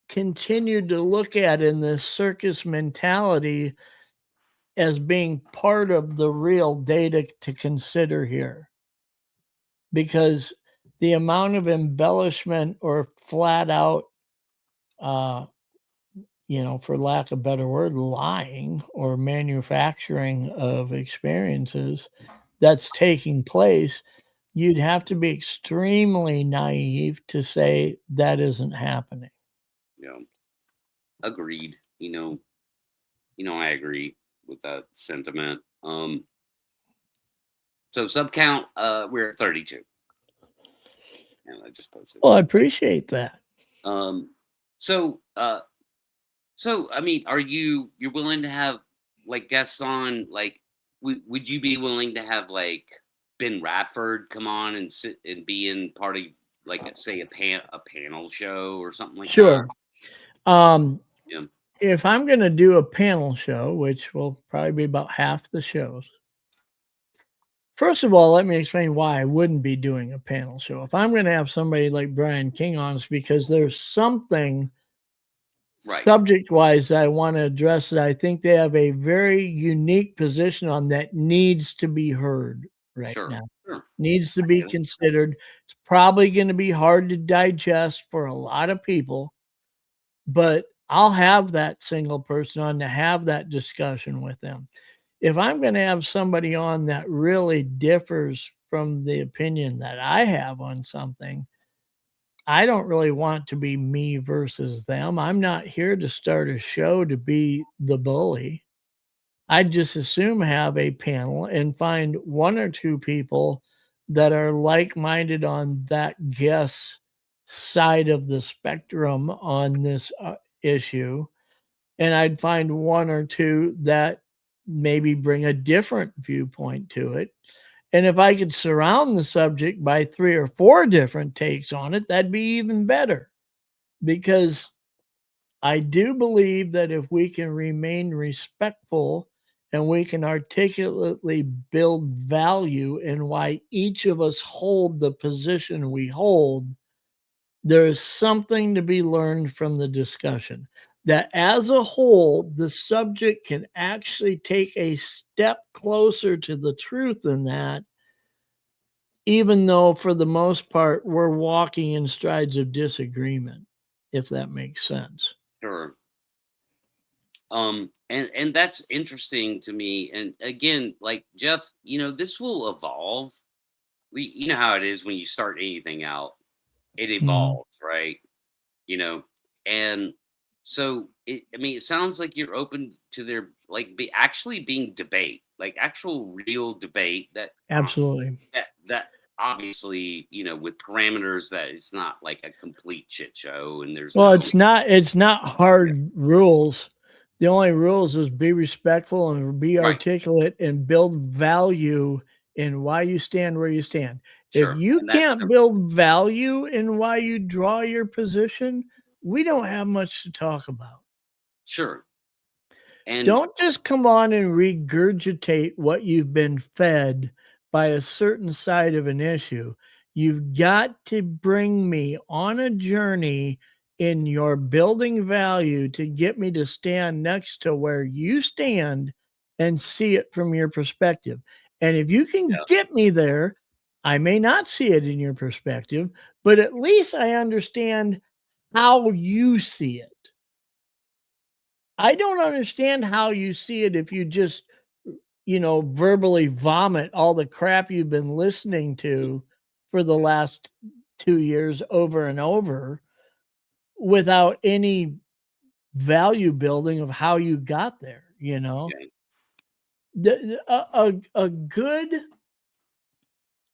continued to look at in this circus mentality as being part of the real data to consider here. Because the amount of embellishment or flat out, for lack of a better word, lying or manufacturing of experiences that's taking place, you'd have to be extremely naive to say that isn't happening. Yeah. Agreed. I agree with that sentiment. So sub count, we're at 32. And I just posted. Well, I appreciate that. So I mean, you're willing to have like guests on? Like, would you be willing to have like Ben Radford come on and sit and be in part of like say a panel show or something like that? Sure. Yeah. If I'm going to do a panel show, which will probably be about half the shows, first of all, let me explain why I wouldn't be doing a panel show. If I'm going to have somebody like Brian King on, it's because there's something subject-wise that I want to address that I think they have a very unique position on that needs to be heard right now. Sure. Needs to be considered. It's probably going to be hard to digest for a lot of people, but I'll have that single person on to have that discussion with them. If I'm going to have somebody on that really differs from the opinion that I have on something, I don't really want to be me versus them. I'm not here to start a show to be the bully. I'd just assume have a panel and find 1 or 2 people that are like-minded on that guest side of the spectrum on this issue. And I'd find 1 or 2 that maybe bring a different viewpoint to it. And if I could surround the subject by 3 or 4 different takes on it, that'd be even better. Because I do believe that if we can remain respectful and we can articulately build value in why each of us hold the position we hold, there is something to be learned from the discussion. That as a whole, the subject can actually take a step closer to the truth than that, even though for the most part, we're walking in strides of disagreement, if that makes sense. Sure. And that's interesting to me. And again, like Jeff, this will evolve. You know how it is when you start anything out, it evolves, right? And so it sounds like you're open to there like actually being debate, like actual real debate that Absolutely. that obviously, with parameters that it's not like a complete shit show and there's it's not hard rules. The only rules is be respectful and be articulate and build value in why you stand where you stand. Sure. If you can't build value in why you draw your position, we don't have much to talk about. Sure. And don't just come on and regurgitate what you've been fed by a certain side of an issue. You've got to bring me on a journey in your building value to get me to stand next to where you stand and see it from your perspective. And if you can get me there, I may not see it in your perspective, but at least I understand how you see it. I don't understand how you see it if you just, verbally vomit all the crap you've been listening to for the last 2 years over and over without any value building of how you got there, A good,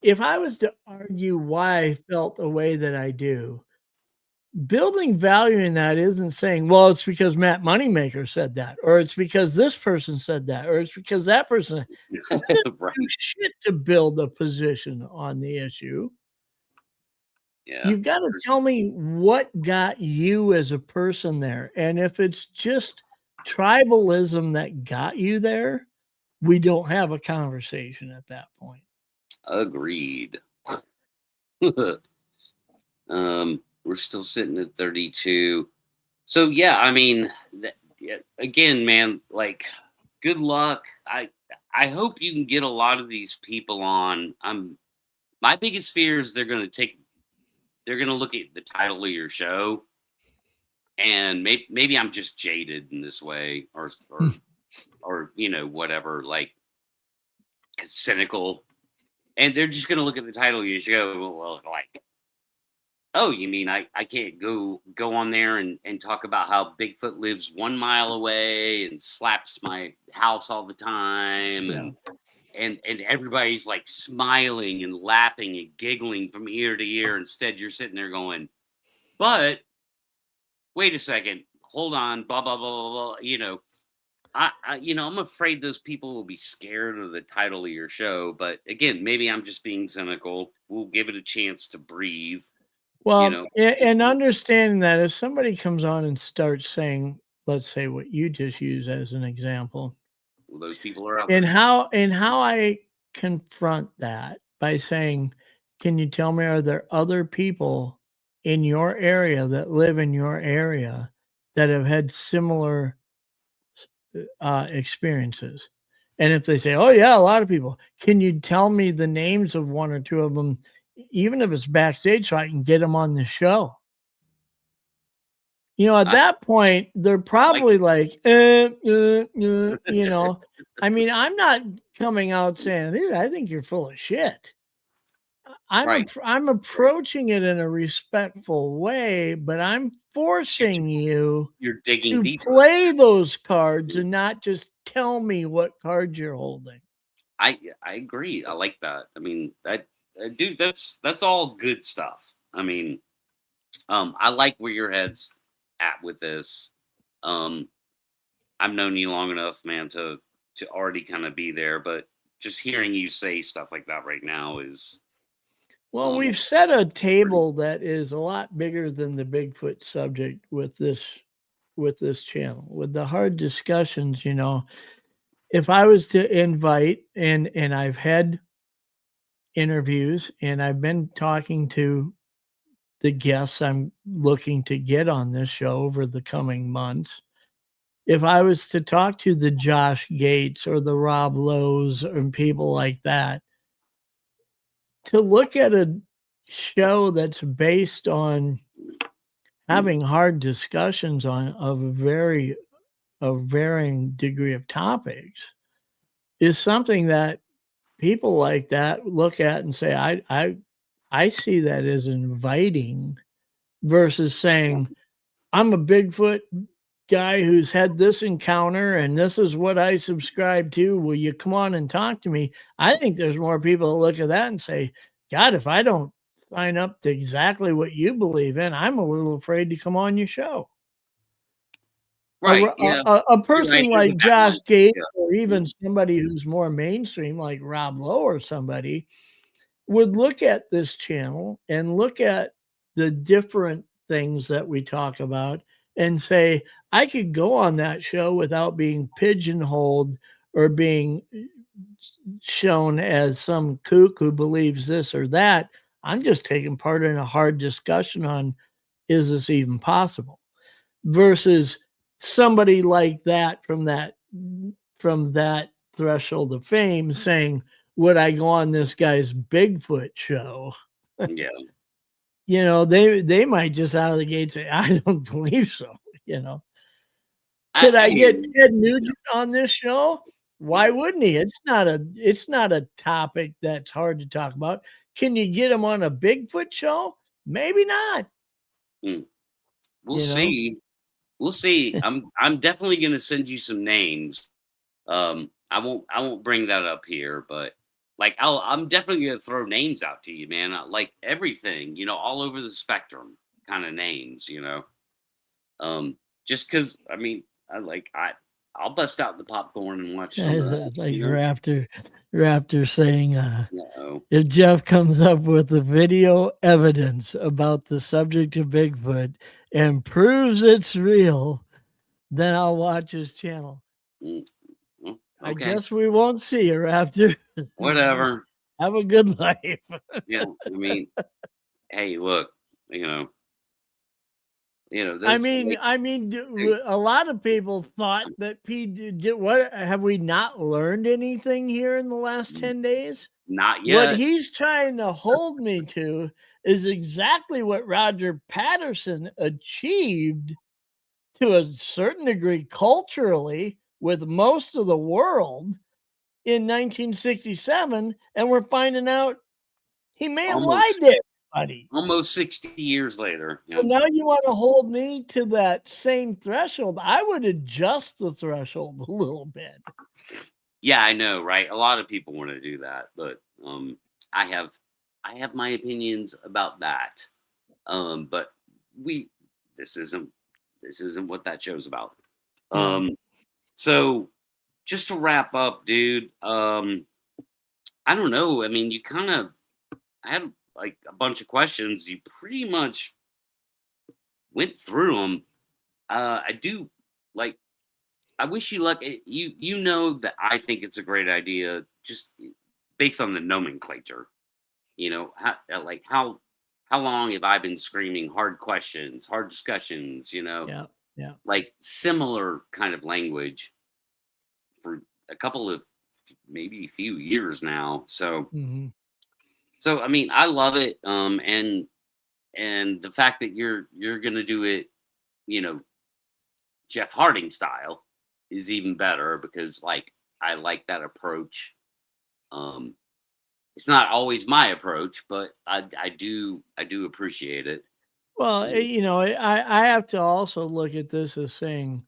if I was to argue why I felt the way that I do, building value in that isn't saying, well, it's because Matt Moneymaker said that, or it's because this person said that, or it's because that person. Right. Do shit to build a position on the issue. Yeah. You've got to tell me what got you as a person there. And if it's just tribalism that got you there, we don't have a conversation at that point. Agreed. We're still sitting at 32. So yeah, I mean, yeah, again, man, like, good luck. I hope you can get a lot of these people on. My biggest fear is they're gonna look at the title of your show, and maybe I'm just jaded in this way, or whatever, like, cynical, and they're just gonna look at the title of your show, well, like, oh, you mean I can't go on there and talk about how Bigfoot lives 1 mile away and slaps my house all the time, Yeah. and everybody's like smiling and laughing and giggling from ear to ear. Instead, you're sitting there going, but wait a second, hold on, blah blah blah blah blah. I'm afraid those people will be scared of the title of your show. But again, maybe I'm just being cynical. We'll give it a chance to breathe. Well, and understanding that if somebody comes on and starts saying, let's say what you just used as an example, Well, those people are out and there. how I confront that by saying, can you tell me, are there other people in your area that live in your area that have had similar experiences? And if they say, oh yeah, a lot of people, can you tell me the names of one or two of them, even if it's backstage, so I can get them on the show? At I that point, they're probably like, I mean, I'm not coming out saying, "Dude, I think you're full of shit." right. I'm approaching it in a respectful way, but I'm forcing you You're digging to deeper. play those cards and not just tell me what cards you're holding. I agree. I like that. I mean, dude, that's all good stuff. I mean, I like where your head's at with this. Um, I've known you long enough, man, to already kind of be there, but just hearing you say stuff like that right now is Well, um we've set a table that is a lot bigger than the Bigfoot subject with this channel. With the hard discussions, if I was to invite, and I've had interviews and I've been talking to the guests I'm looking to get on this show over the coming months. If I was to talk to the Josh Gates or the Rob Lowe's and people like that, to look at a show that's based on having hard discussions on a varying degree of topics is something that people like that look at and say, I see that as inviting versus saying, I'm a Bigfoot guy who's had this encounter and this is what I subscribe to. Will you come on and talk to me? I think there's more people that look at that and say, God, if I don't sign up to exactly what you believe in, I'm a little afraid to come on your show. right. Yeah, A you're right. person There's a like Josh balance. Gates, or Yeah. even somebody who's more mainstream like Rob Lowe or somebody, would look at this channel and look at the different things that we talk about and say, I could go on that show without being pigeonholed or being shown as some kook who believes this or that. I'm just taking part in a hard discussion on, is this even possible? Versus somebody like that from that threshold of fame saying, would I go on this guy's Bigfoot show? Yeah. They might just out of the gate say, I don't believe so. I, Could I I get mean, Ted Nugent on this show? Why wouldn't he? It's not a topic that's hard to talk about. Can you get him on a Bigfoot show? Maybe not. mm, we'll You know, see. We'll see. I'm definitely gonna send you some names. I won't bring that up here, but like I'm definitely gonna throw names out to you, man. Like everything, all over the spectrum. kind of names, just because, I mean, I'll bust out the popcorn and watch some of that, Like Raptor saying, you know. if Jeff comes up with the video evidence about the subject of Bigfoot and proves it's real, then I'll watch his channel. Mm, I okay, guess we won't see you, Raptor. whatever. Have a good life. Yeah, I mean, hey, look, you know, I those mean, like, I mean, a lot of people thought that what have we not learned anything here in the last 10 days? not What yet. he's trying to hold me to is exactly what Roger Patterson achieved to a certain degree culturally with most of the world in 1967, and we're finding out he may have lied Almost, to everybody. almost 60 years later. So now you want to hold me to that same threshold. I would adjust the threshold a little bit. Yeah, I know, right? A lot of people want to do that, but I have I have my opinions about that. But we this isn't what that show's about. Yeah. So just to wrap up, dude, I don't know. I mean, I had like a bunch of questions. You pretty much went through them. I do like I wish you luck. You know that I think it's a great idea, just based on the nomenclature. How long have I been screaming hard questions, hard discussions? Yeah. Yeah. Like similar kind of language for a couple of maybe a few years now. So Mm-hmm. so I mean, I love it. And the fact that you're gonna do it, you know, Jeff Harding style is even better because like I like that approach. Um, it's not always my approach, but I do appreciate it. Well, Um, I have to also look at this as saying,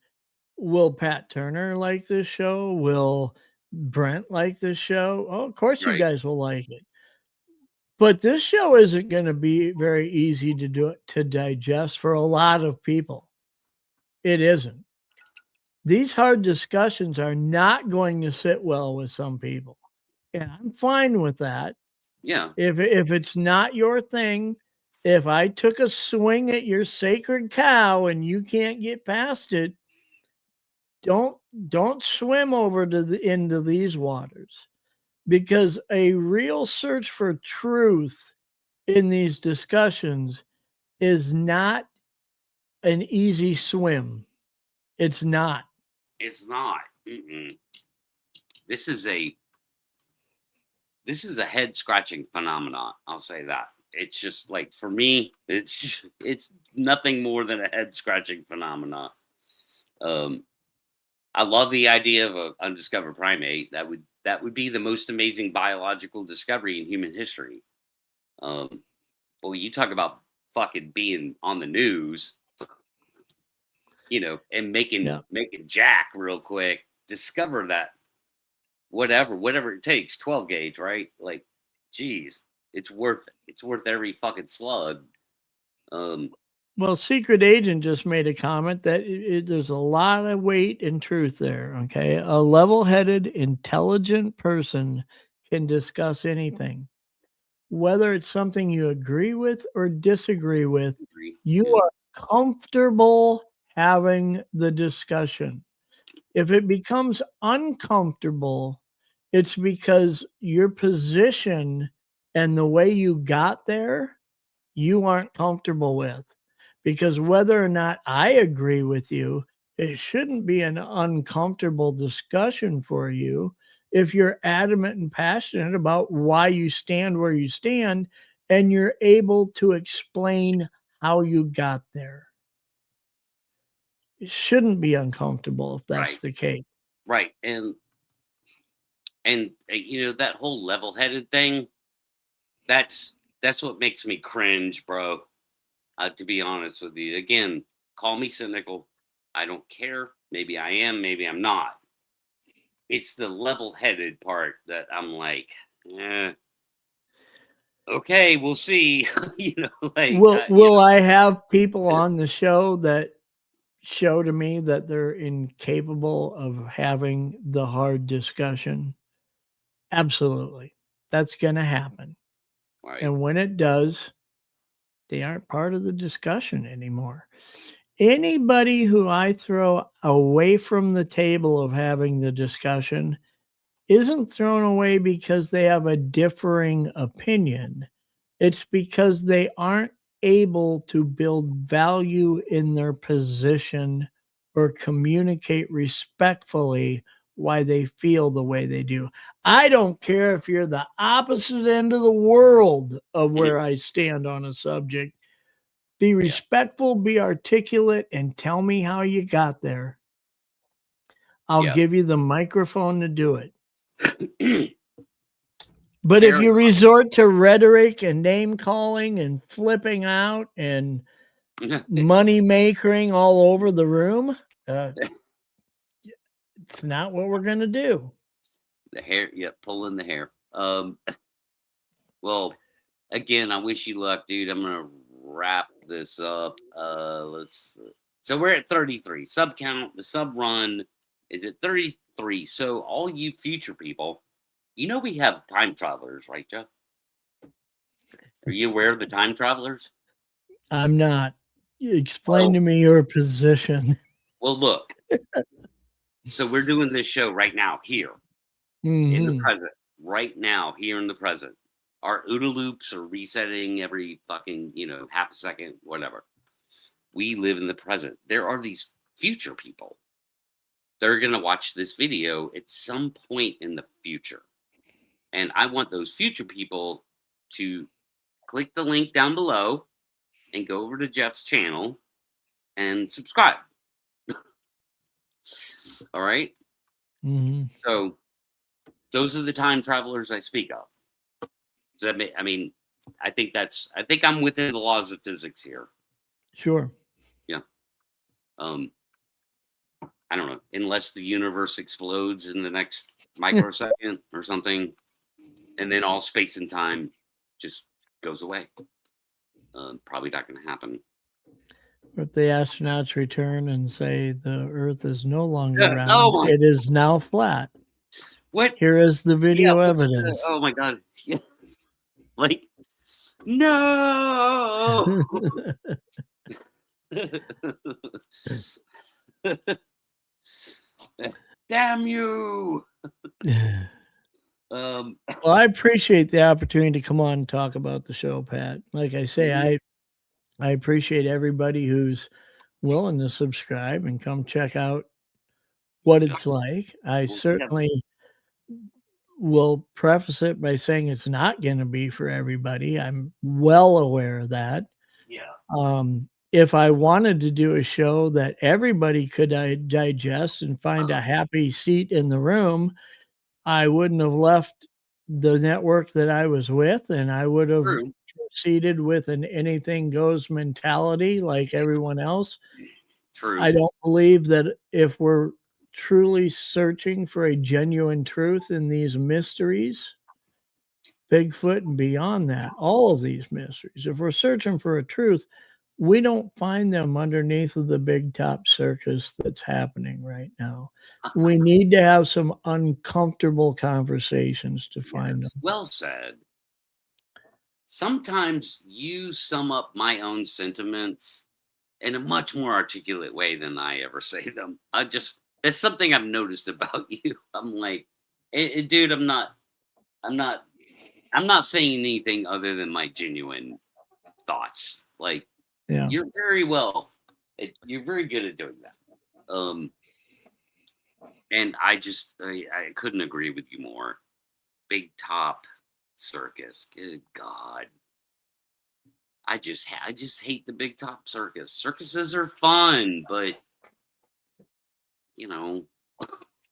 will Pat Turner like this show? Will Brent like this show? Oh, of course you right? guys will like it. But this show isn't going to be very easy to digest for a lot of people. It isn't. These hard discussions are not going to sit well with some people. And I'm fine with that. Yeah, If it's not your thing, if I took a swing at your sacred cow and you can't get past it, don't don't swim over to the into these waters, because a real search for truth in these discussions is not an easy swim. It's not. it's not. Mm-mm. This is a head scratching phenomenon. I'll say that. It's just like for me, it's nothing more than a head scratching phenomenon. Um, I love the idea of an undiscovered primate. That would be the most amazing biological discovery in human history. Um, Well, you talk about fucking being on the news, and making Yeah. making jack real quick. Discover that whatever it takes, 12 gauge, right? Like, geez, it's worth every fucking slug. Um, Well, Secret Agent just made a comment that there's a lot of weight and truth there. Okay. A level headed, intelligent person can discuss anything, whether it's something you agree with or disagree with. agree. You Yeah, are comfortable having the discussion. If it becomes uncomfortable, it's because your position and the way you got there, you aren't comfortable with. Because whether or not I agree with you, it shouldn't be an uncomfortable discussion for you if you're adamant and passionate about why you stand where you stand and you're able to explain how you got there. It shouldn't be uncomfortable if that's right, the case. right, and that whole level-headed thing. That's what makes me cringe, bro. To be honest with you, again, call me cynical. I don't care. Maybe I am. Maybe I'm not. It's the level-headed part that I'm like, eh. okay, we'll see. You know, like Will I have people on the show that show to me that they're incapable of having the hard discussion? Absolutely. That's going to happen. right. And when it does, they aren't part of the discussion anymore. Anybody who I throw away from the table of having the discussion isn't thrown away because they have a differing opinion. It's because they aren't able to build value in their position or communicate respectfully why they feel the way they do. I don't care if you're the opposite end of the world of where I stand on a subject. Be respectful, be articulate, and tell me how you got there. I'll Yeah. give you the microphone to do it. But Fair if you resort to rhetoric and name calling and flipping out and money makering all over the room, it's not what we're going to do. The hair, yeah, pulling the hair. Well, again, I wish you luck, dude. I'm gonna wrap this up. So we're at 33. Sub count, the sub run is at 33. So all you future people, you know we have time travelers, right, Jeff? Are you aware of the time travelers? I'm not. Explain to me your position. Well, look. So we're doing this show right now here in the present, right now here in the present. Our OODA loops are resetting every fucking, half a second, whatever. We live in the present. There are these future people. They're going to watch this video at some point in the future. And I want those future people to click the link down below and go over to Jeff's channel and subscribe. All right? So those are the time travelers I speak of. Does that make, I think I'm within the laws of physics here. Sure. Yeah. I don't know, unless the universe explodes in the next microsecond or something, and then all space and time just goes away. Probably not going to happen. But the astronauts return and say the Earth is no longer round; it is now flat. What? Here is the video evidence. Oh my god! Yeah. Like, no. Damn you. Well, I appreciate the opportunity to come on and talk about the show, Pat. Like I say, I appreciate everybody who's willing to subscribe and come check out what it's like. I certainly will preface it by saying it's not going to be for everybody. I'm well aware of that. Yeah. If I wanted to do a show that everybody could digest and find a happy seat in the room, I wouldn't have left the network that I was with, and I would have proceeded with an anything goes mentality like everyone else. True. I don't believe that if we're truly searching for a genuine truth in these mysteries, Bigfoot and beyond that, all of these mysteries, if we're searching for a truth, we don't find them underneath of the big top circus that's happening right now. We need to have some uncomfortable conversations to find them. Well said. Sometimes you sum up my own sentiments in a much more articulate way than I ever say them. It's something I've noticed about you. I'm like, dude, I'm not saying anything other than my genuine thoughts. Like, you're very good at doing that. And I couldn't agree with you more. Big top circus. Good God. I just hate the big top circus. Circuses are fun, but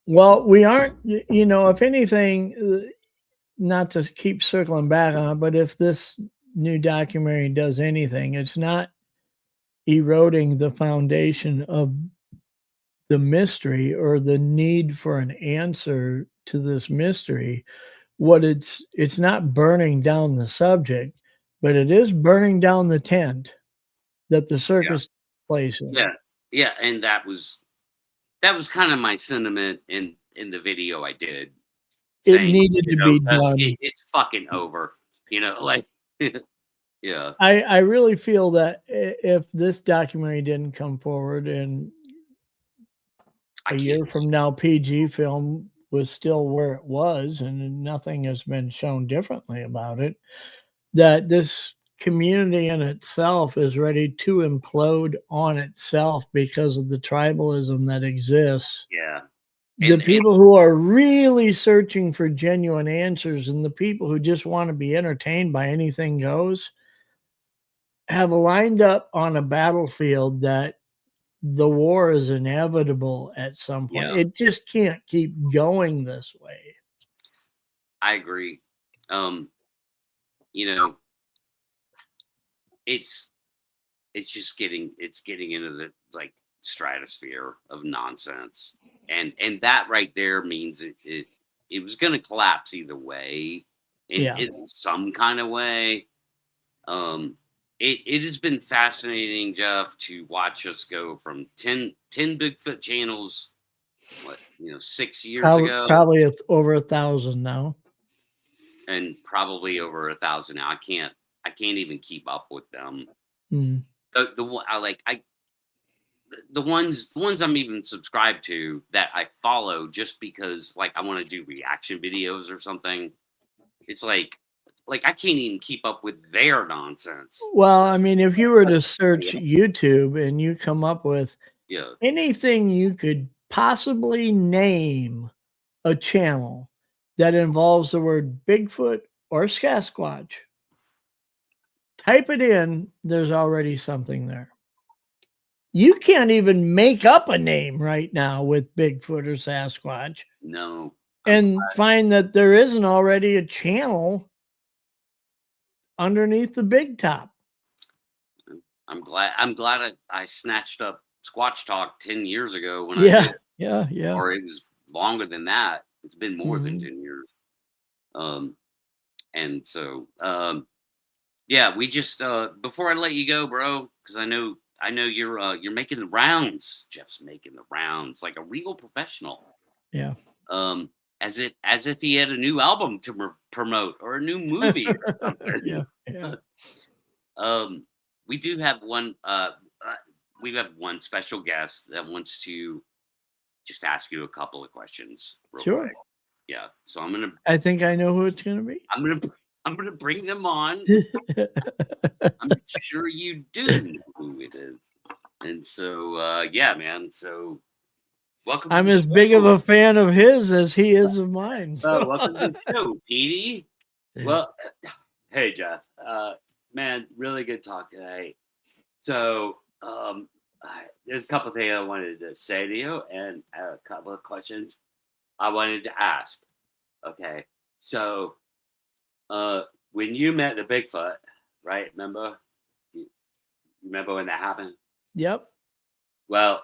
Well, we aren't, if anything, not to keep circling back on, but if this new documentary does anything, it's not eroding the foundation of the mystery or the need for an answer to this mystery. what it's not burning down the subject, but it is burning down the tent that the Yeah. circus plays in. Yeah. Yeah. And that was kind of my sentiment in the video I did, It saying, needed to be done. it's fucking over, like, yeah, I really feel that if this documentary didn't come forward and I a can't. year from now PG film was still where it was and nothing has been shown differently about it, that this community in itself is ready to implode on itself because of the tribalism that exists. Yeah. The And people who are really searching for genuine answers and the people who just want to be entertained by anything goes have lined up on a battlefield that the war is inevitable at some point. yeah, It just can't keep going this way. I agree. Um, you know, it's just getting into the like stratosphere of nonsense. And that right there means it was gonna collapse either way Yeah. in some kind of way. It has been fascinating, Jeff, to watch us go from 10 Bigfoot channels, 6 years ago, Probably over 1,000 now. and probably over 1,000 now. I can't even keep up with them. Mm. The one the ones I'm even subscribed to that I follow just because like I want to do reaction videos or something. It's like I can't even keep up with their nonsense. Well, I mean, if you were to search YouTube and you come up with Yeah. anything you could possibly name a channel that involves the word Bigfoot or Sasquatch, type it in, there's already something there. You can't even make up a name right now with Bigfoot or Sasquatch No. and find that there isn't already a channel underneath the big top. I'm glad I snatched up Squatch Talk 10 years ago when I Yeah, did. yeah. Or it was longer than that. It's been more than Mhm. 10 years. And so yeah, we just before I let you go, bro, because I know you're making the rounds. Jeff's making the rounds like a real professional. Yeah. As if he had a new album to promote or a new movie or something. Yeah. We do have one we have one special guest that wants to just ask you a couple of questions real Sure. quick. Yeah. So I think I know who it's gonna be. I'm gonna bring them on. I'm sure you do know who it is. And so yeah, man. So welcome to I'm the as show. big of a fan of his as he is of mine. So. Welcome to the show, Petey. Well, hey Jeff. Man, really good talk today. So there's a couple of things I wanted to say to you and a couple of questions I wanted to ask. Okay. So when you met the Bigfoot, right? Remember? You remember when that happened? Yep. Well,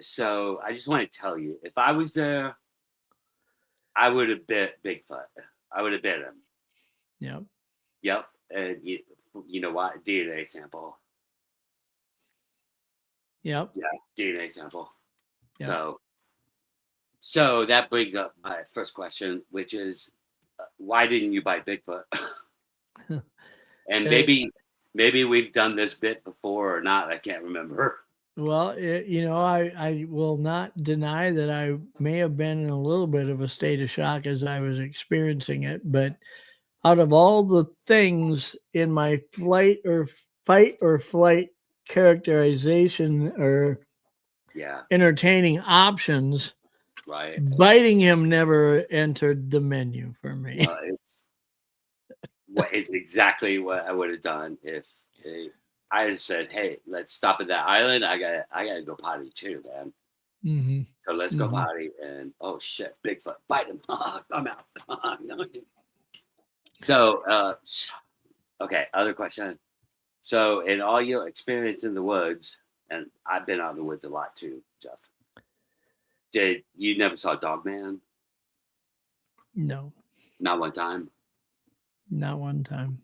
so I just want to tell you, if I was there, I would have bit Bigfoot. I would have bit him. Yep. Yep. And you know what? DNA sample. Yep. Yeah, DNA sample. Yep. So that brings up my first question, which is, why didn't you bite Bigfoot? And maybe we've done this bit before or not. I can't remember. Well, I will not deny that I may have been in a little bit of a state of shock as I was experiencing it. But out of all the things in my fight or flight characterization or entertaining options, right, biting him never entered the menu for me. It's exactly what I would have done if I had said, "Hey, let's stop at that island. I gotta go potty too, man. Mm-hmm. So let's go potty." And oh shit, Bigfoot, bite him! I'm out. So okay, other question. So in all your experience in the woods, and I've been out in the woods a lot too, Jeff. Did you never saw Dogman? No. Not one time. Not one time.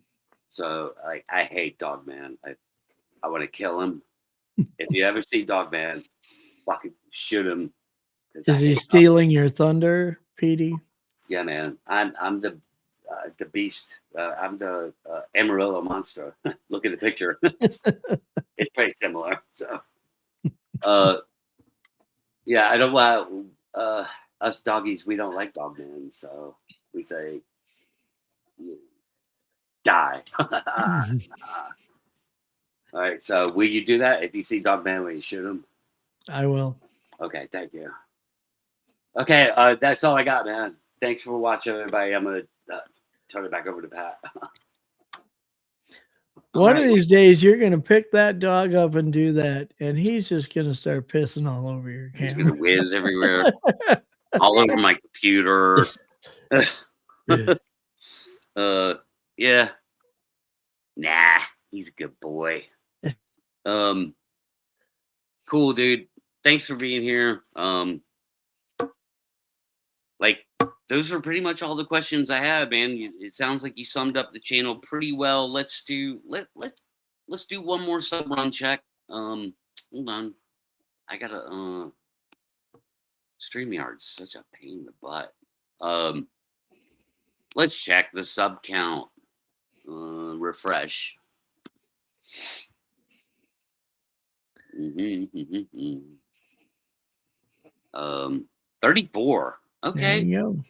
So I hate Dogman. I want to kill him. If you ever see Dogman, fucking shoot him. 'Cause I Is he hate stealing your thunder, Petey? Yeah, man. I'm the beast. I'm the Amarillo monster. Look at the picture. It's pretty similar. So, yeah, I don't want us doggies. We don't like Dogman, so we say die. All right. So, will you do that if you see Dogman? Will you shoot him? I will. Okay. Thank you. Okay. That's all I got, man. Thanks for watching, everybody. I'm gonna turn it back over to Pat. One of these days, you're going to pick that dog up and do that, and he's just going to start pissing all over your He's gonna camera. whiz everywhere, all over my computer. Yeah. Nah, he's a good boy. Cool, dude. Thanks for being here. Like, those are pretty much all the questions I had, man. It sounds like you summed up the channel pretty well. Let's do one more sub run check. Hold on. I gotta StreamYard's such a pain in the butt. Let's check the sub count. Refresh. 34. Okay. There you go.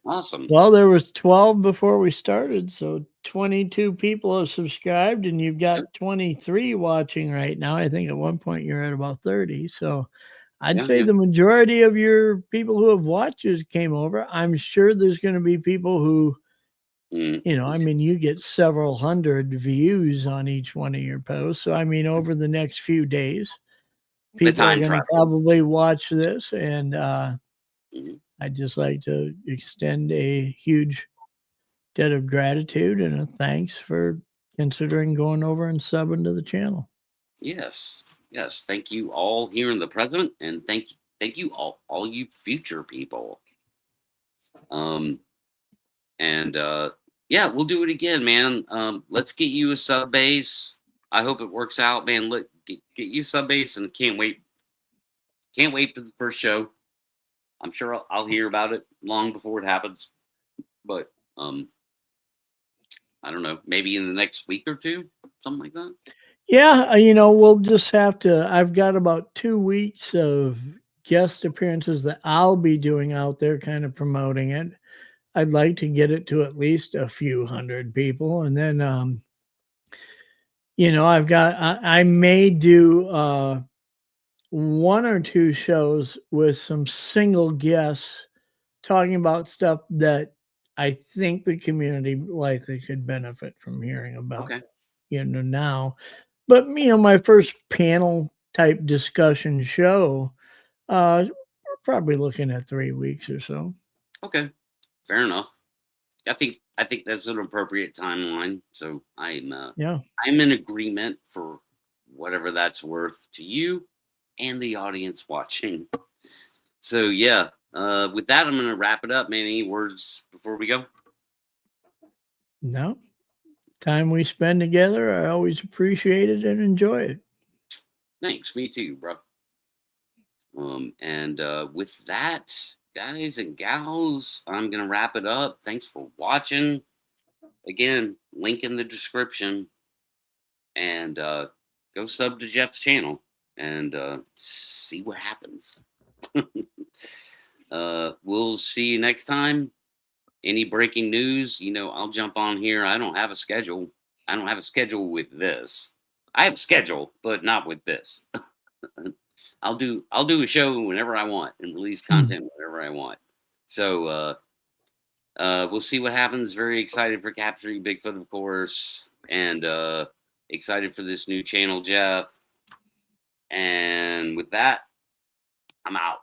Awesome. Well, there was 12 before we started, so 22 people have subscribed, and you've got 23 watching right now. I think at one point you're at about 30. So I'd say the majority of your people who have watched came over. I'm sure there's going to be people who, I mean, you get several hundred views on each one of your posts. So, I mean, over the next few days, people are going to probably watch this, and I'd just like to extend a huge debt of gratitude and a thanks for considering going over and subbing to the channel. Yes. Thank you all here in the present, and thank you all you future people. Yeah, we'll do it again, man. Let's get you a sub base. I hope it works out, man. Get you sub base, and can't wait for the first show. I'm sure I'll hear about it long before it happens, but I don't know, maybe in the next week or two, something like that. Yeah, we'll just have to. I've got about 2 weeks of guest appearances that I'll be doing out there, kind of promoting it. I'd like to get it to at least a few hundred people, and then I may do 1 or 2 shows with some single guests talking about stuff that I think the community likely could benefit from hearing about. Okay. Now, but my first panel type discussion show, we're probably looking at 3 weeks or so. Okay, fair enough. I think that's an appropriate timeline. So I'm in agreement for whatever that's worth to you and the audience watching. So yeah, with that, I'm gonna wrap it up, man. Any words before we go? No. Time we spend together, I always appreciate it and enjoy it. Thanks, me too, bro. And with that, guys and gals, I'm gonna wrap it up. Thanks for watching. Again, link in the description, and go sub to Jeff's channel and see what happens. We'll see you next time. Any breaking news, I'll jump on here. I don't have a schedule. I don't have a schedule with this. I have a schedule, but not with this. I'll do a show whenever I want and release content whenever I want. So we'll see what happens. Very excited for capturing Bigfoot, of course, and excited for this new channel, Jeff. And with that, I'm out.